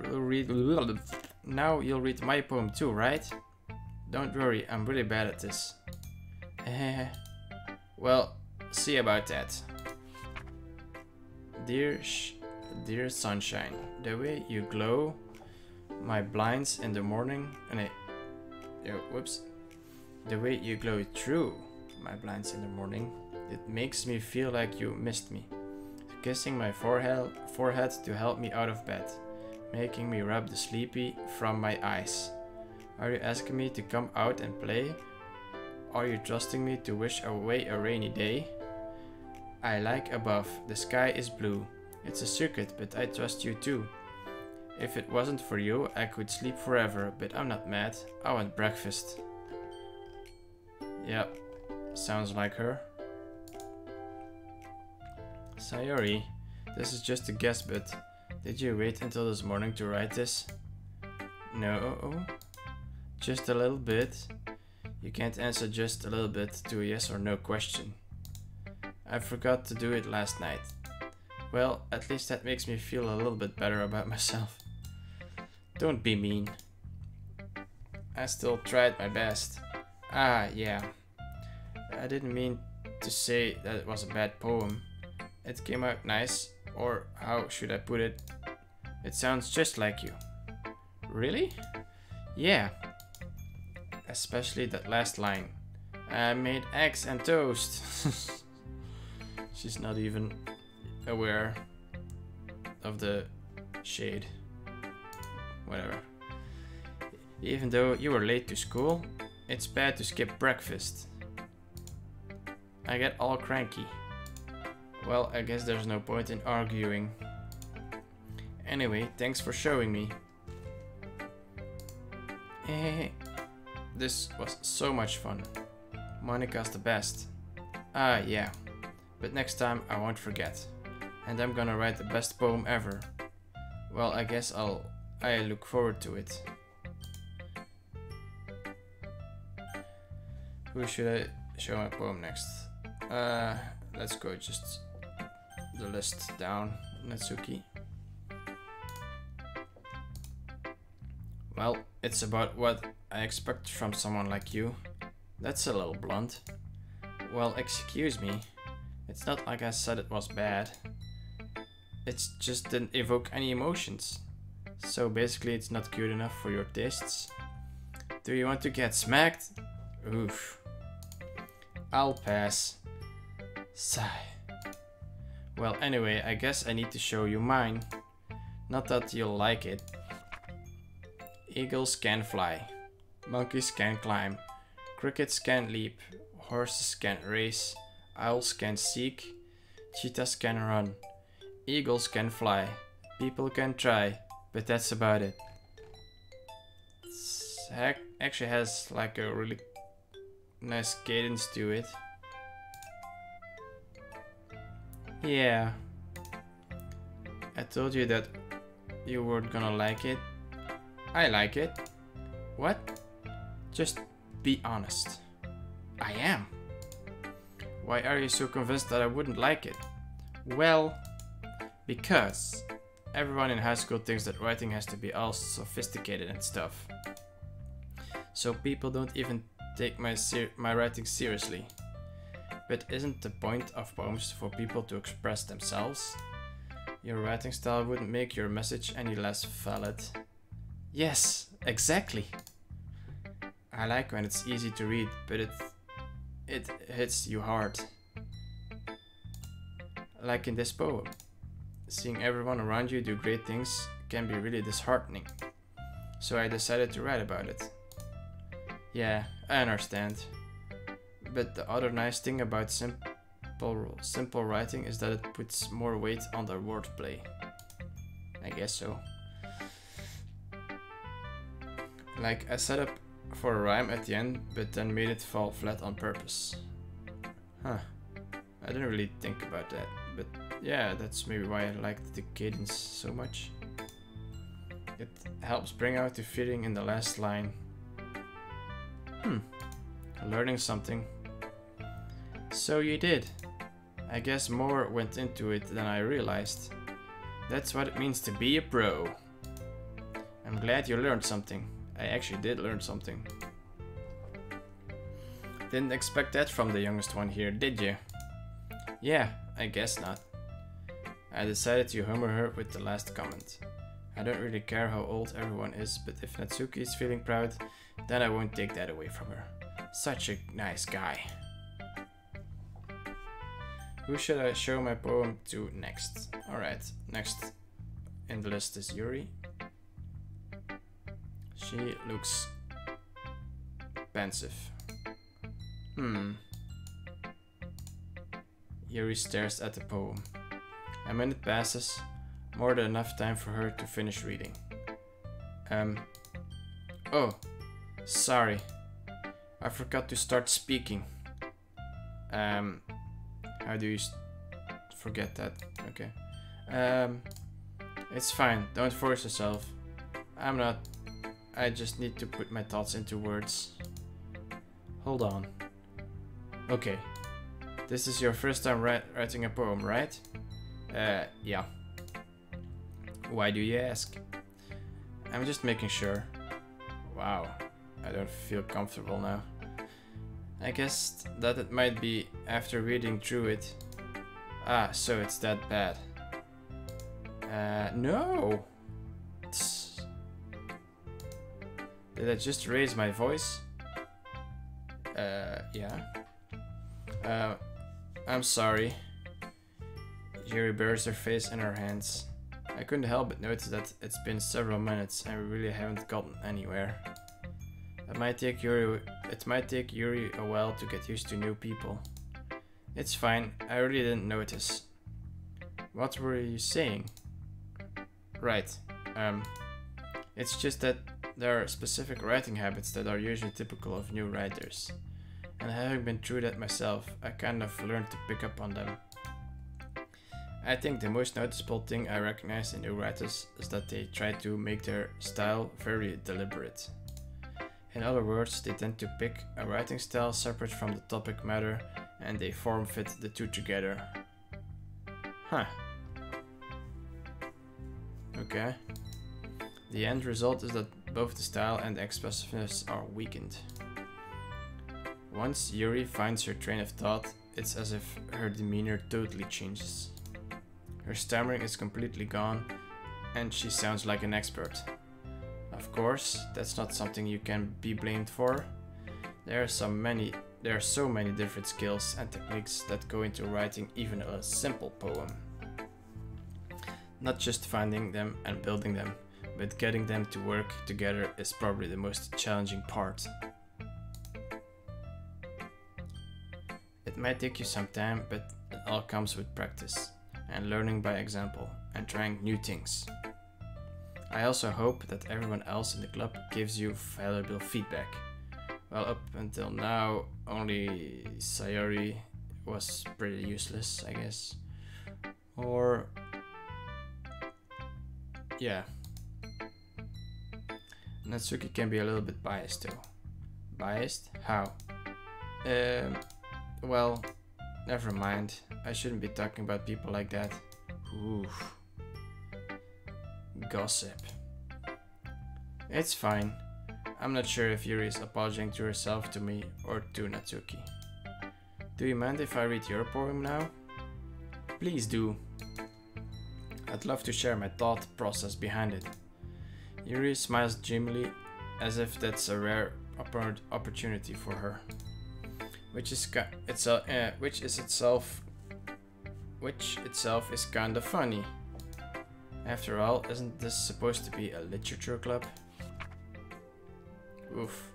read my poem too, right? Don't worry, I'm really bad at this. Well, see about that. Dear sunshine, the way you glow my blinds in the morning, the way you glow through my blinds in the morning, it makes me feel like you missed me. Kissing my forehead to help me out of bed, making me rub the sleepy from my eyes. Are you asking me to come out and play? Are you trusting me to wish away a rainy day? I like above, the sky is blue. It's a secret, but I trust you too. If it wasn't for you, I could sleep forever, but I'm not mad. I want breakfast. Yep, sounds like her. Sayori, this is just a guess, but did you wait until this morning to write this? No, just a little bit. You can't answer just a little bit to a yes or no question. I forgot to do it last night. Well, at least that makes me feel a little bit better about myself. Don't be mean. I still tried my best. Ah, yeah. I didn't mean to say that it was a bad poem. It came out nice, or how should I put it? It sounds just like you. Really? Yeah. Especially that last line. I made eggs and toast. She's not even aware of the shade. Whatever. Even though you were late to school, it's bad to skip breakfast. I get all cranky. Well, I guess there's no point in arguing. Anyway, thanks for showing me. This was so much fun. Monica's the best. Ah, yeah. But next time I won't forget. And I'm gonna write the best poem ever. Well, I guess I look forward to it. Who should I show my poem next? Let's go just the list down. Natsuki. Well, it's about what I expect from someone like you. That's a little blunt. Well, excuse me. It's not like I said it was bad. It just didn't evoke any emotions. So basically it's not good enough for your tastes. Do you want to get smacked? Oof. I'll pass. Sigh. Well, anyway, I guess I need to show you mine. Not that you'll like it. Eagles can fly. Monkeys can climb. Crickets can leap. Horses can race. Owls can seek. Cheetahs can run. Eagles can fly. People can try. But that's about it. It actually has like a really nice cadence to it. Yeah. I told you that you weren't gonna like it. I like it. What? Just be honest. I am. Why are you so convinced that I wouldn't like it? Well, because everyone in high school thinks that writing has to be all sophisticated and stuff. So people don't even take my writing seriously. But isn't the point of poems for people to express themselves? Your writing style wouldn't make your message any less valid. Yes, exactly. I like when it's easy to read, but it hits you hard. Like in this poem. Seeing everyone around you do great things can be really disheartening. So I decided to write about it. Yeah, I understand. But the other nice thing about simple writing is that it puts more weight on the wordplay. I guess so. Like I set up for a rhyme at the end, but then made it fall flat on purpose. Huh. I didn't really think about that, but yeah, that's maybe why I liked the cadence so much. It helps bring out the feeling in the last line. Learning something. So you did. I guess more went into it than I realized. That's what it means to be a pro. I'm glad you learned something. I actually did learn something. Didn't expect that from the youngest one here, did you? Yeah, I guess not. I decided to humor her with the last comment. I don't really care how old everyone is, but if Natsuki is feeling proud, then I won't take that away from her. Such a nice guy. Who should I show my poem to next? Alright, next in the list is Yuri. She looks pensive. Yuri stares at the poem. A minute passes, more than enough time for her to finish reading. Oh, sorry. I forgot to start speaking. How do you forget that? Okay. It's fine, don't force yourself. I just need to put my thoughts into words. Hold on. Okay. This is your first time writing a poem, right? Yeah. Why do you ask? I'm just making sure. Wow, I don't feel comfortable now. I guess that it might be after reading through it. Ah, so it's that bad. No! Did I just raise my voice? Yeah. I'm sorry. Yuri buries her face in her hands. I couldn't help but notice that it's been several minutes and we really haven't gotten anywhere. It might take Yuri a while to get used to new people. It's fine, I really didn't notice. What were you saying? Right, it's just that there are specific writing habits that are usually typical of new writers. And having been through that myself, I kind of learned to pick up on them. I think the most noticeable thing I recognize in new writers is that they try to make their style very deliberate. In other words, they tend to pick a writing style separate from the topic matter and they form fit the two together. Huh. Okay. The end result is that both the style and the expressiveness are weakened. Once Yuri finds her train of thought, it's as if her demeanor totally changes. Her stammering is completely gone, and she sounds like an expert. Of course, that's not something you can be blamed for. There are so many different skills and techniques that go into writing even a simple poem. Not just finding them and building them, but getting them to work together is probably the most challenging part. It might take you some time, but it all comes with practice, and learning by example, and trying new things. I also hope that everyone else in the club gives you valuable feedback. Well, up until now, only Sayori was pretty useless, I guess. Or... yeah. Natsuki can be a little bit biased though. Biased? How? Well, never mind. I shouldn't be talking about people like that. Ooh. Gossip. It's fine. I'm not sure if Yuri is apologizing to herself, to me, or to Natsuki. Do you mind if I read your poem now? Please do. I'd love to share my thought process behind it. Yuri smiles dreamily, as if that's a rare opportunity for her, which itself is kinda funny. After all, isn't this supposed to be a literature club? Oof,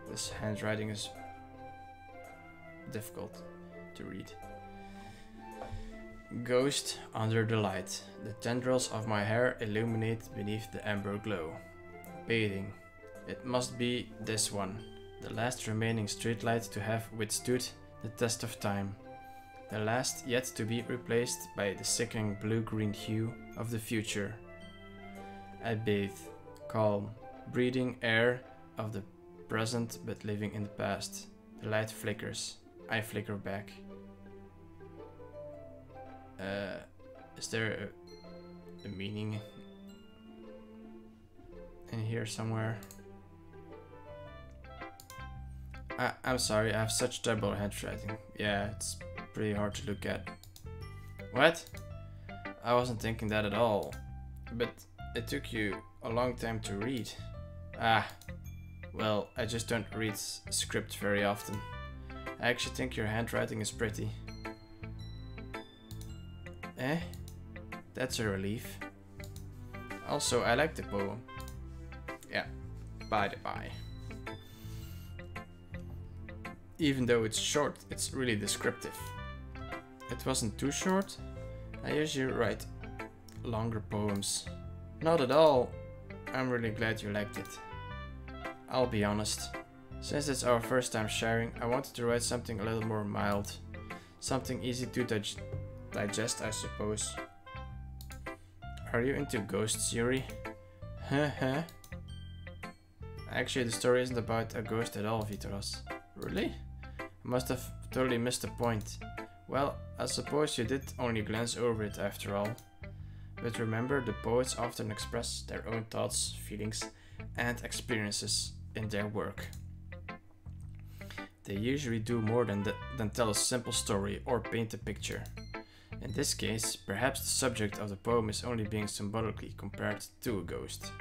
this handwriting is difficult to read. Ghost under the light. The tendrils of my hair illuminate beneath the amber glow. Bathing. It must be this one, the last remaining streetlight to have withstood the test of time. The last yet to be replaced by the sickening blue-green hue of the future. I bathe, calm, breathing air of the present but living in the past. The light flickers. I flicker back. Is there a meaning in here somewhere? I'm sorry, I have such terrible handwriting. Yeah, it's pretty hard to look at. What? I wasn't thinking that at all. But it took you a long time to read. Ah, well, I just don't read script very often. I actually think your handwriting is pretty. Eh? That's a relief. Also, I like the poem. Yeah, by the by. Even though it's short, it's really descriptive. It wasn't too short. I usually write longer poems. Not at all. I'm really glad you liked it. I'll be honest. Since it's our first time sharing, I wanted to write something a little more mild. Something easy to digest, I suppose. Are you into ghosts, Yuri? Huh? Actually, the story isn't about a ghost at all, Vitolas. Really? I must have totally missed the point. Well, I suppose you did only glance over it after all. But remember, the poets often express their own thoughts, feelings, and experiences in their work. They usually do more than tell a simple story or paint a picture. In this case, perhaps the subject of the poem is only being symbolically compared to a ghost.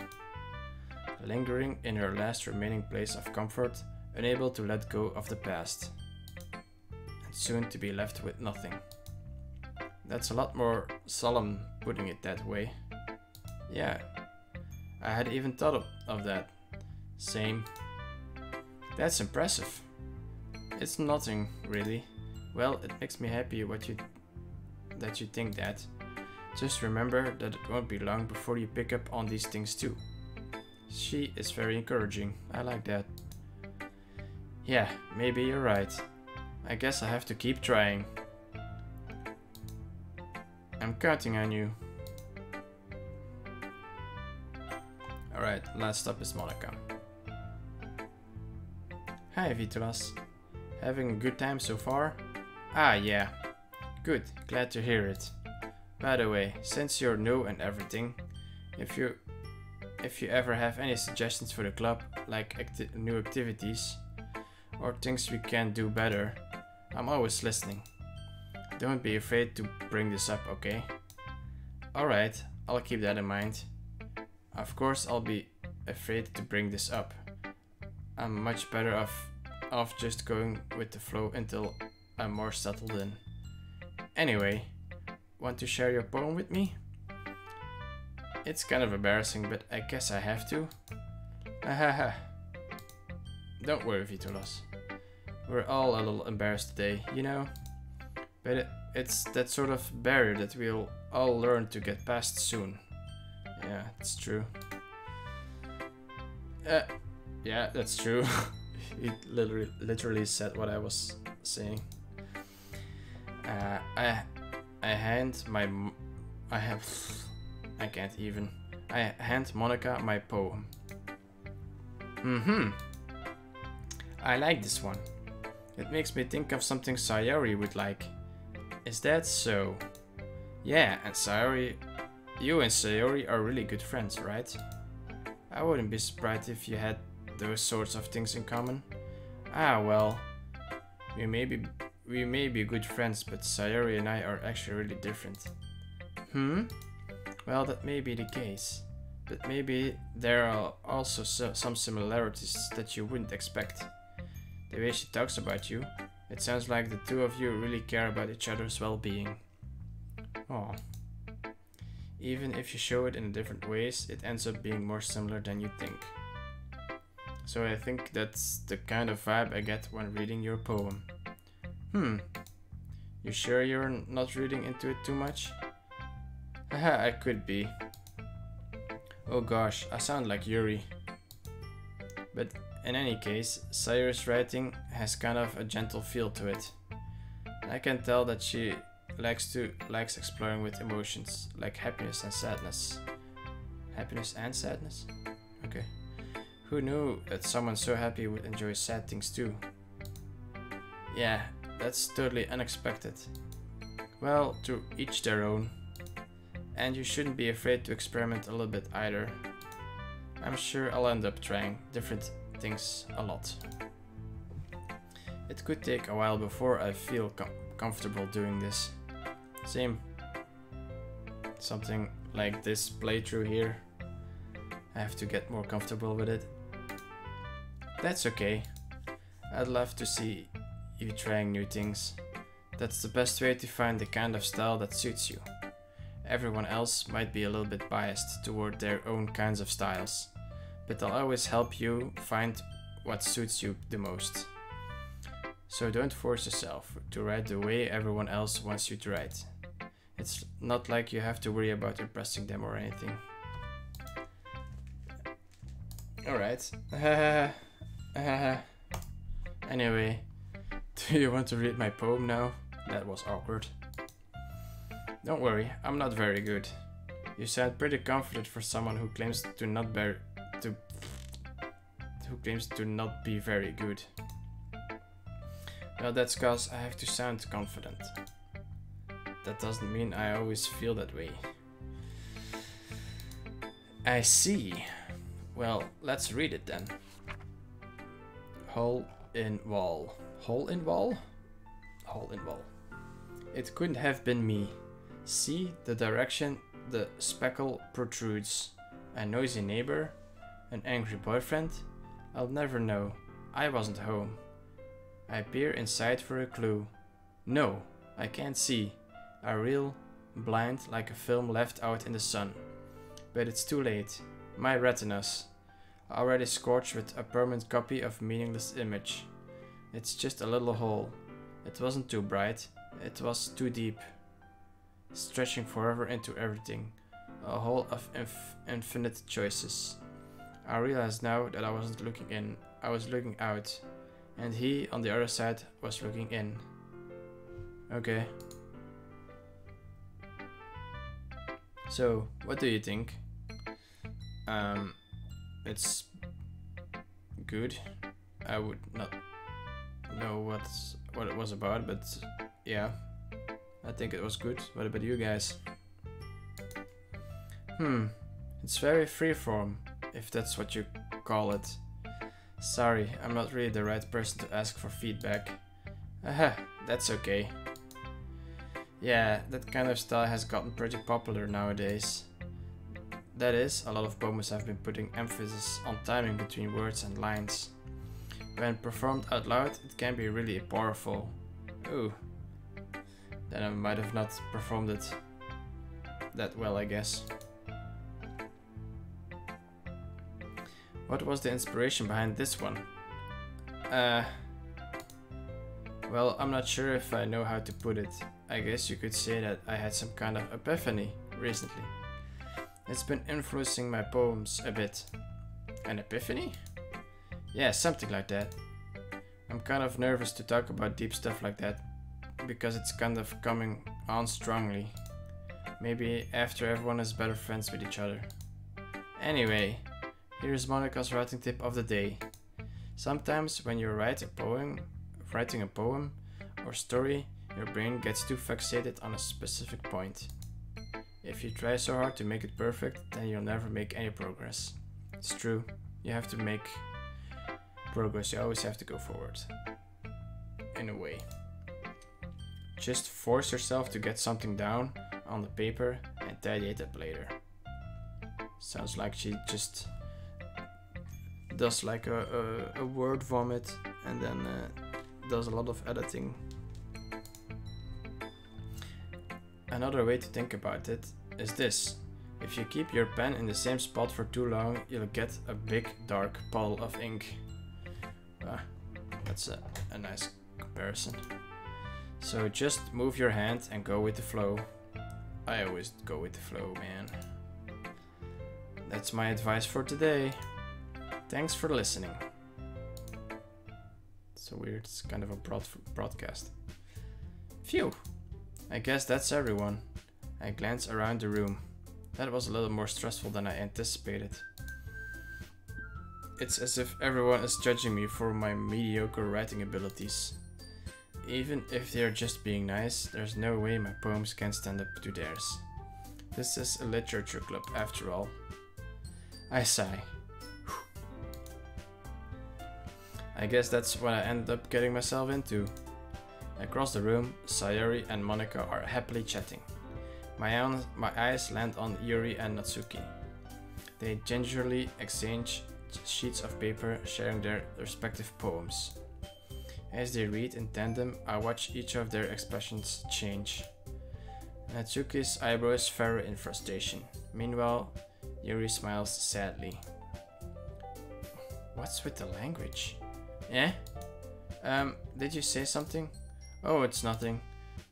Lingering in her last remaining place of comfort, unable to let go of the past, and soon to be left with nothing. That's a lot more solemn putting it that way. Yeah, I had even thought of that. Same. That's impressive. It's nothing, really. Well, it makes me happy that you think that. Just remember that it won't be long before you pick up on these things too. She is very encouraging. I like that. Yeah, maybe you're right. I guess I have to keep trying. I'm counting on you. Alright, last stop is Monica. Hi Vitolas. Having a good time so far? Ah, yeah. Good, glad to hear it. By the way, since you're new and everything, if you ever have any suggestions for the club, like new activities, or things we can do better, I'm always listening. Don't be afraid to bring this up, okay? Alright, I'll keep that in mind. Of course I'll be afraid to bring this up. I'm much better off just going with the flow until I'm more settled in. Anyway, want to share your poem with me? It's kind of embarrassing, but I guess I have to. Hahaha. Don't worry, Vitolas. We're all a little embarrassed today, you know? But it's that sort of barrier that we'll all learn to get past soon. Yeah, it's true. Yeah, that's true. He literally said what I was saying. I hand Monica my poem. I like this one. It makes me think of something Sayori would like. Is that so? Yeah, and Sayori... You and Sayori are really good friends, right? I wouldn't be surprised if you had those sorts of things in common. Ah, well... We may be good friends, but Sayori and I are actually really different. Well, that may be the case. But maybe there are also some similarities that you wouldn't expect. The way she talks about you, it sounds like the two of you really care about each other's well-being. Oh. Even if you show it in different ways, it ends up being more similar than you think. So I think that's the kind of vibe I get when reading your poem. You sure you're not reading into it too much? Haha, I could be. Oh gosh, I sound like Yuri. But in any case, Sayori's writing has kind of a gentle feel to it. I can tell that she likes exploring with emotions, like happiness and sadness. Happiness and sadness? Okay. Who knew that someone so happy would enjoy sad things too? Yeah, that's totally unexpected. Well, to each their own. And you shouldn't be afraid to experiment a little bit either. I'm sure I'll end up trying different things a lot. It could take a while before I feel comfortable doing this. Same. Something like this playthrough here. I have to get more comfortable with it. That's okay. I'd love to see you trying new things. That's the best way to find the kind of style that suits you. Everyone else might be a little bit biased toward their own kinds of styles, but I'll always help you find what suits you the most. So don't force yourself to write the way everyone else wants you to write. It's not like you have to worry about impressing them or anything. Alright. Anyway, do you want to read my poem now? That was awkward. Don't worry, I'm not very good. You sound pretty confident for someone who claims to not be very good. Well, that's cause I have to sound confident. That doesn't mean I always feel that way. I see. Well, let's read it then. Hole in wall. Hole in wall? Hole in wall. It couldn't have been me. See the direction the speckle protrudes. A noisy neighbor? An angry boyfriend? I'll never know. I wasn't home. I peer inside for a clue. No, I can't see. I reel blind like a film left out in the sun. But it's too late. My retinas, already scorched with a permanent copy of meaningless image. It's just a little hole. It wasn't too bright. It was too deep. Stretching forever into everything. A hole of infinite choices. I realize now that I wasn't looking in. I was looking out. And he, on the other side, was looking in. Okay. So, what do you think? It's good. I would not know what it was about, but yeah, I think it was good. What about you guys? It's very freeform, if that's what you call it. Sorry, I'm not really the right person to ask for feedback. Aha, that's okay. Yeah, that kind of style has gotten pretty popular nowadays. That is, a lot of poems have been putting emphasis on timing between words and lines. When performed out loud, it can be really powerful. Ooh. Then I might have not performed it that well, I guess. What was the inspiration behind this one? Well, I'm not sure if I know how to put it. I guess you could say that I had some kind of epiphany recently. It's been influencing my poems a bit. An epiphany? Yeah, something like that. I'm kind of nervous to talk about deep stuff like that, because it's kind of coming on strongly. Maybe after everyone is better friends with each other. Anyway, here's Monica's writing tip of the day. Sometimes when you write a poem writing a poem or story, your brain gets too fixated on a specific point. If you try so hard to make it perfect, then you'll never make any progress. It's true, you have to make progress, you always have to go forward. In a way. Just force yourself to get something down on the paper and tidy it up later. Sounds like she just does like a word vomit and then does a lot of editing. Another way to think about it is this. If you keep your pen in the same spot for too long, you'll get a big dark puddle of ink. That's a nice comparison. So just move your hand and go with the flow. I always go with the flow, man. That's my advice for today. Thanks for listening. So weird, it's kind of a broadcast. Phew! I guess that's everyone. I glance around the room. That was a little more stressful than I anticipated. It's as if everyone is judging me for my mediocre writing abilities. Even if they're just being nice, there's no way my poems can stand up to theirs. This is a literature club after all. I sigh. I guess that's what I ended up getting myself into. Across the room, Sayori and Monika are happily chatting. My eyes land on Yuri and Natsuki. They gingerly exchange sheets of paper, sharing their respective poems. As they read in tandem, I watch each of their expressions change. Natsuki's eyebrows furrow in frustration. Meanwhile, Yuri smiles sadly. What's with the language? Eh? Did you say something? Oh, it's nothing.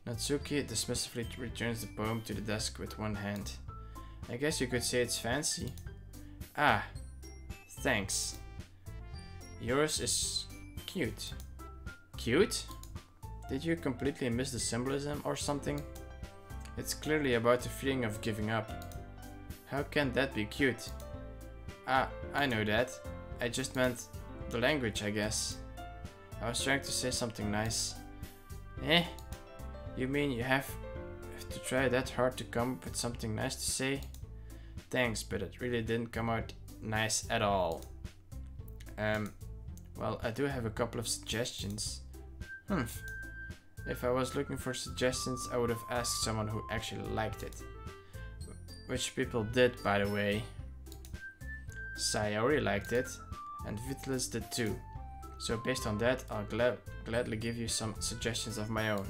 Natsuki dismissively returns the poem to the desk with one hand. I guess you could say it's fancy. Ah, thanks. Yours is cute. Cute? Did you completely miss the symbolism or something? It's clearly about the feeling of giving up. How can that be cute? Ah, I know that. I just meant the language, I guess. I was trying to say something nice. Eh? You mean you have to try that hard to come up with something nice to say? Thanks, but it really didn't come out nice at all. Well, I do have a couple of suggestions. If I was looking for suggestions, I would have asked someone who actually liked it. Which people did, by the way. Sayori liked it, and Vitolas did too. So based on that, I'll gladly give you some suggestions of my own.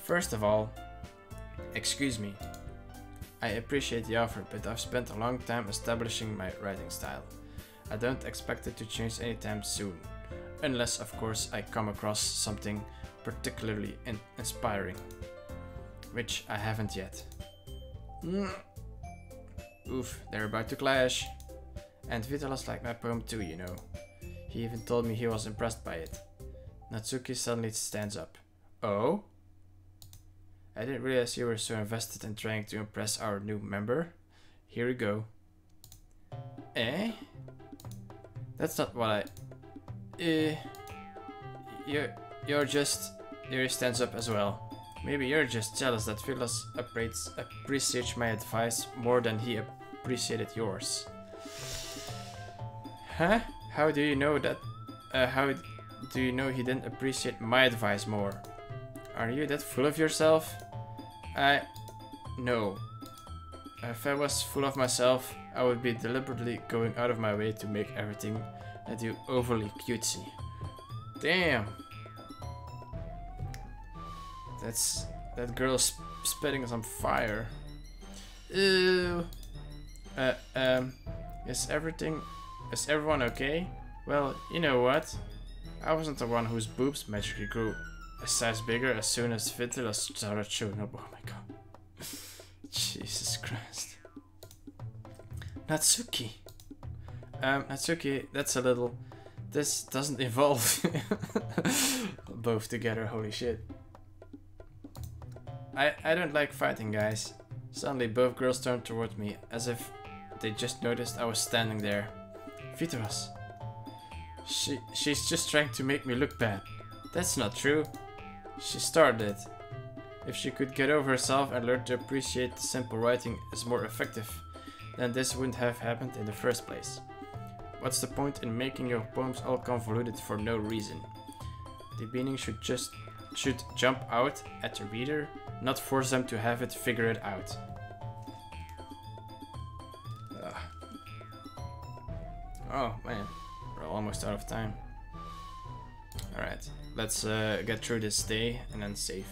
First of all, excuse me. I appreciate the offer, but I've spent a long time establishing my writing style. I don't expect it to change anytime soon. Unless, of course, I come across something particularly inspiring. Which I haven't yet. Oof, they're about to clash. And Vitolas liked my poem too, you know. He even told me he was impressed by it. Natsuki suddenly stands up. Oh? I didn't realize you were so invested in trying to impress our new member. Here we go. Eh? That's not what I... You're just... Yuri stands up as well. Maybe you're just jealous that Vitolas appreciates my advice more than he appreciated yours. Huh? How do you know that? How do you know he didn't appreciate my advice more? Are you that full of yourself? No. If I was full of myself, I would be deliberately going out of my way to make everything I do overly cutesy. Damn. That girl's spitting some fire. Ew. Is everyone okay? Well, you know what? I wasn't the one whose boobs magically grew a size bigger as soon as Vitolas started showing up. Oh my god. Jesus Christ. Natsuki. Natsuki, that's a little... This doesn't involve both together, holy shit. I don't like fighting, guys. Suddenly both girls turned toward me, as if they just noticed I was standing there. Vitolas. She's just trying to make me look bad. That's not true. She started it. If she could get over herself and learn to appreciate the simple writing is more effective, then this wouldn't have happened in the first place. What's the point in making your poems all convoluted for no reason? The meaning should jump out at the reader, not force them to have it figure it out. Oh man, we're almost out of time. Alright, let's get through this day and then save.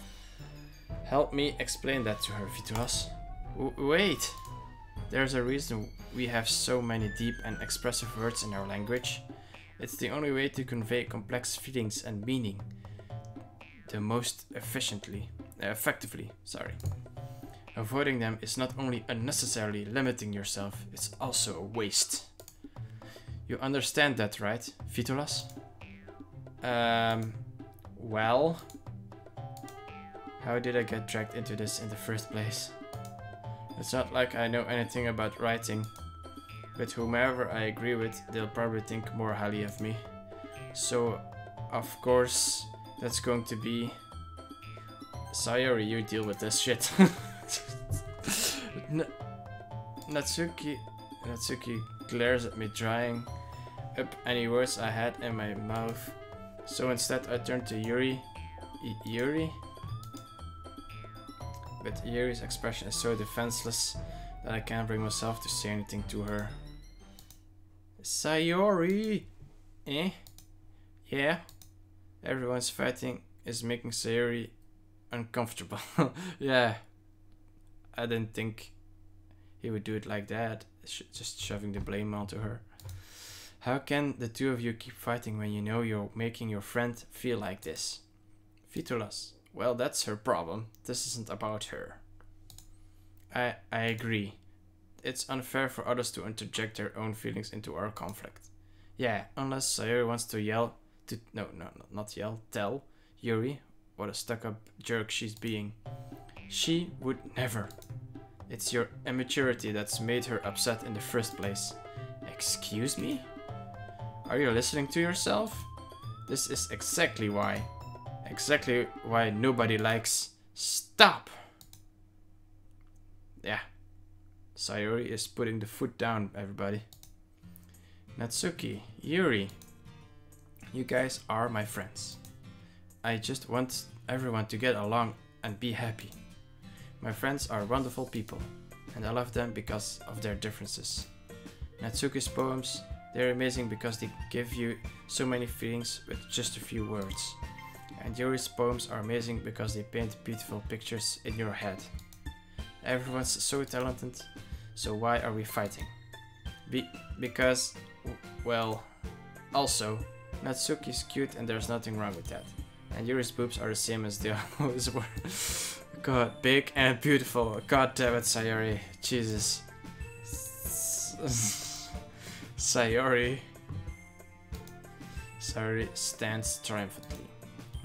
Help me explain that to her, Vitolas. Wait! There's a reason we have so many deep and expressive words in our language. It's the only way to convey complex feelings and meaning the most effectively. Avoiding them is not only unnecessarily limiting yourself, it's also a waste. You understand that, right, Vitolas? Well... How did I get dragged into this in the first place? It's not like I know anything about writing, but whomever I agree with, they'll probably think more highly of me. So, of course, that's going to be... Sayori, you deal with this shit. Natsuki glares at me, drying up any words I had in my mouth. So instead I turn to Yuri. Yuri? But Yuri's expression is so defenseless that I can't bring myself to say anything to her. Sayori! Eh? Yeah? Everyone's fighting is making Sayori uncomfortable. Yeah. I didn't think he would do it like that, just shoving the blame onto her. How can the two of you keep fighting when you know you're making your friend feel like this? Vitolas. Well, that's her problem. This isn't about her. I agree. It's unfair for others to interject their own feelings into our conflict. Yeah, unless Sayori wants to tell Yuri what a stuck-up jerk she's being. She would never. It's your immaturity that's made her upset in the first place. Excuse me? Are you listening to yourself? This is exactly why. Exactly why nobody likes... Stop! Yeah. Sayori is putting the foot down, everybody. Natsuki, Yuri. You guys are my friends. I just want everyone to get along and be happy. My friends are wonderful people, and I love them because of their differences. Natsuki's poems, they're amazing because they give you so many feelings with just a few words. And Yuri's poems are amazing because they paint beautiful pictures in your head. Everyone's so talented, so why are we fighting? Because, well, also, Natsuki's cute and there's nothing wrong with that. And Yuri's boobs are the same as they always were. God, big and beautiful. God damn it, Sayori. Jesus. Sayori. Sayori stands triumphantly.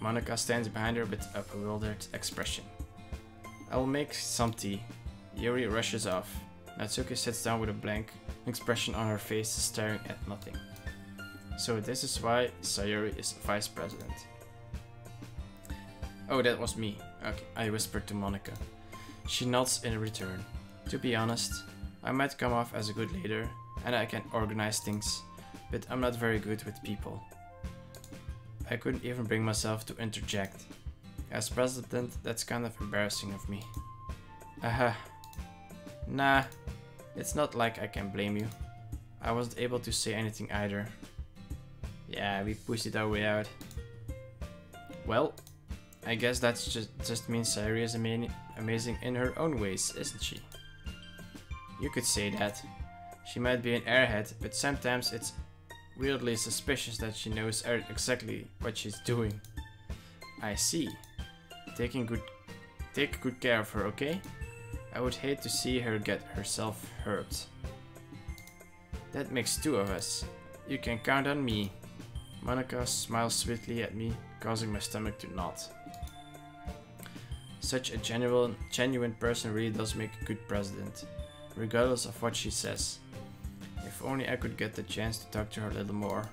Monika stands behind her with a bewildered expression. I will make some tea. Yuri rushes off. Natsuki sits down with a blank expression on her face, staring at nothing. So this is why Sayori is vice president. Oh, that was me. Okay, I whispered to Monika. She nods in return. To be honest, I might come off as a good leader, and I can organize things, but I'm not very good with people. I couldn't even bring myself to interject. As president, that's kind of embarrassing of me. Nah, it's not like I can blame you. I wasn't able to say anything either. Yeah, we pushed it our way out. Well, I guess that's just means Sayori is amazing in her own ways, isn't she? You could say that. She might be an airhead, but sometimes it's weirdly suspicious that she knows exactly what she's doing. I see. Take good care of her, okay? I would hate to see her get herself hurt. That makes two of us. You can count on me. Monika smiles sweetly at me, causing my stomach to knot. Such a genuine person really does make a good president, regardless of what she says. If only I could get the chance to talk to her a little more.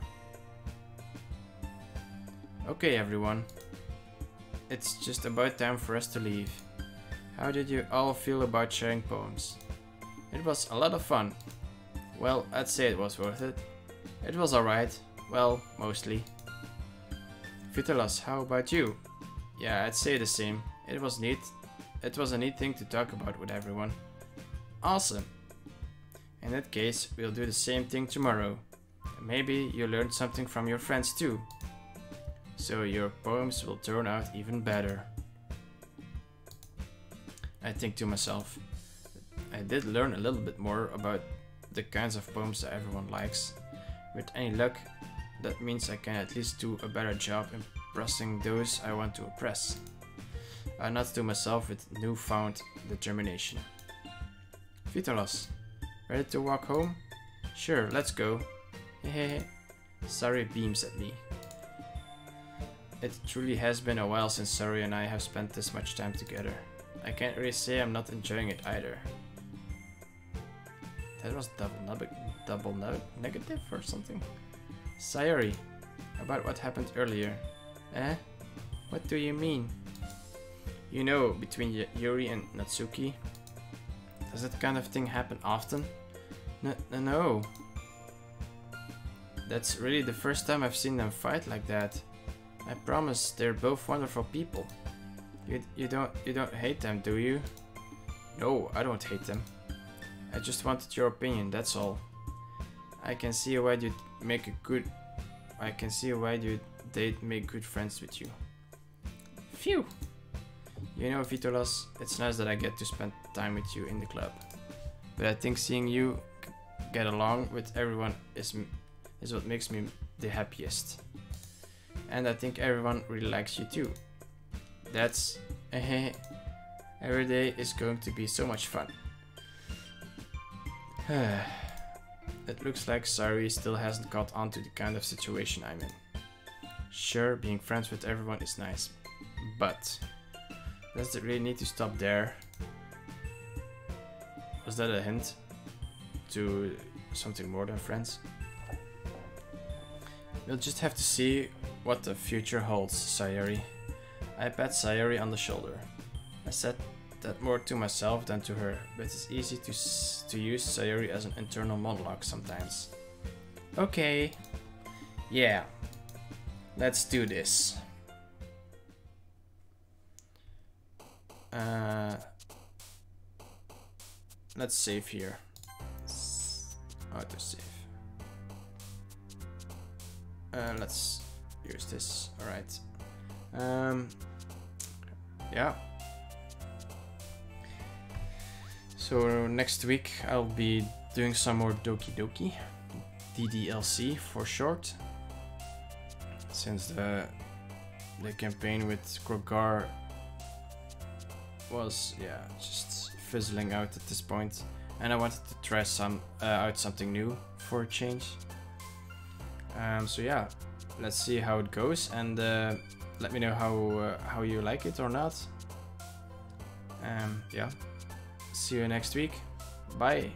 Okay, everyone. It's just about time for us to leave. How did you all feel about sharing poems? It was a lot of fun. Well, I'd say it was worth it. It was alright. Well, mostly. Vitolas, how about you? Yeah, I'd say the same. It was neat. It was a neat thing to talk about with everyone. Awesome. In that case, we'll do the same thing tomorrow. Maybe you learned something from your friends too. So your poems will turn out even better. I think to myself, I did learn a little bit more about the kinds of poems that everyone likes. With any luck, that means I can at least do a better job impressing those I want to impress. I nod to myself with newfound determination. Vitolas, ready to walk home? Sure, let's go. Hehehe. Sari beams at me. It truly has been a while since Sari and I have spent this much time together. I can't really say I'm not enjoying it either. That was double negative or something? Sayori, about what happened earlier. Eh? What do you mean? You know, between Yuri and Natsuki. Does that kind of thing happen often? No. That's really the first time I've seen them fight like that. I promise they're both wonderful people. You don't hate them, do you? No, I don't hate them. I just wanted your opinion, that's all. I can see why they'd make good friends with you. Phew! You know, Vitolas, it's nice that I get to spend time with you in the club. But I think seeing you get along with everyone is what makes me the happiest. And I think everyone really likes you too. That's... every day is going to be so much fun. It looks like Sari still hasn't caught on to the kind of situation I'm in. Sure, being friends with everyone is nice, but does it really need to stop there? Was that a hint to something more than friends? We'll just have to see what the future holds, Sayori. I pat Sayori on the shoulder. I said that more to myself than to her, but it's easy to use Sayori as an internal monologue sometimes. Okay. Yeah. Let's do this. Let's save here. Autosave. Let's use this. Alright. Yeah. So next week I'll be doing some more Doki Doki. DDLC for short. Since the campaign with Krogar was just fizzling out at this point, and I wanted to try out something new for a change. So yeah, let's see how it goes, and let me know how you like it or not. Yeah, see you next week. Bye.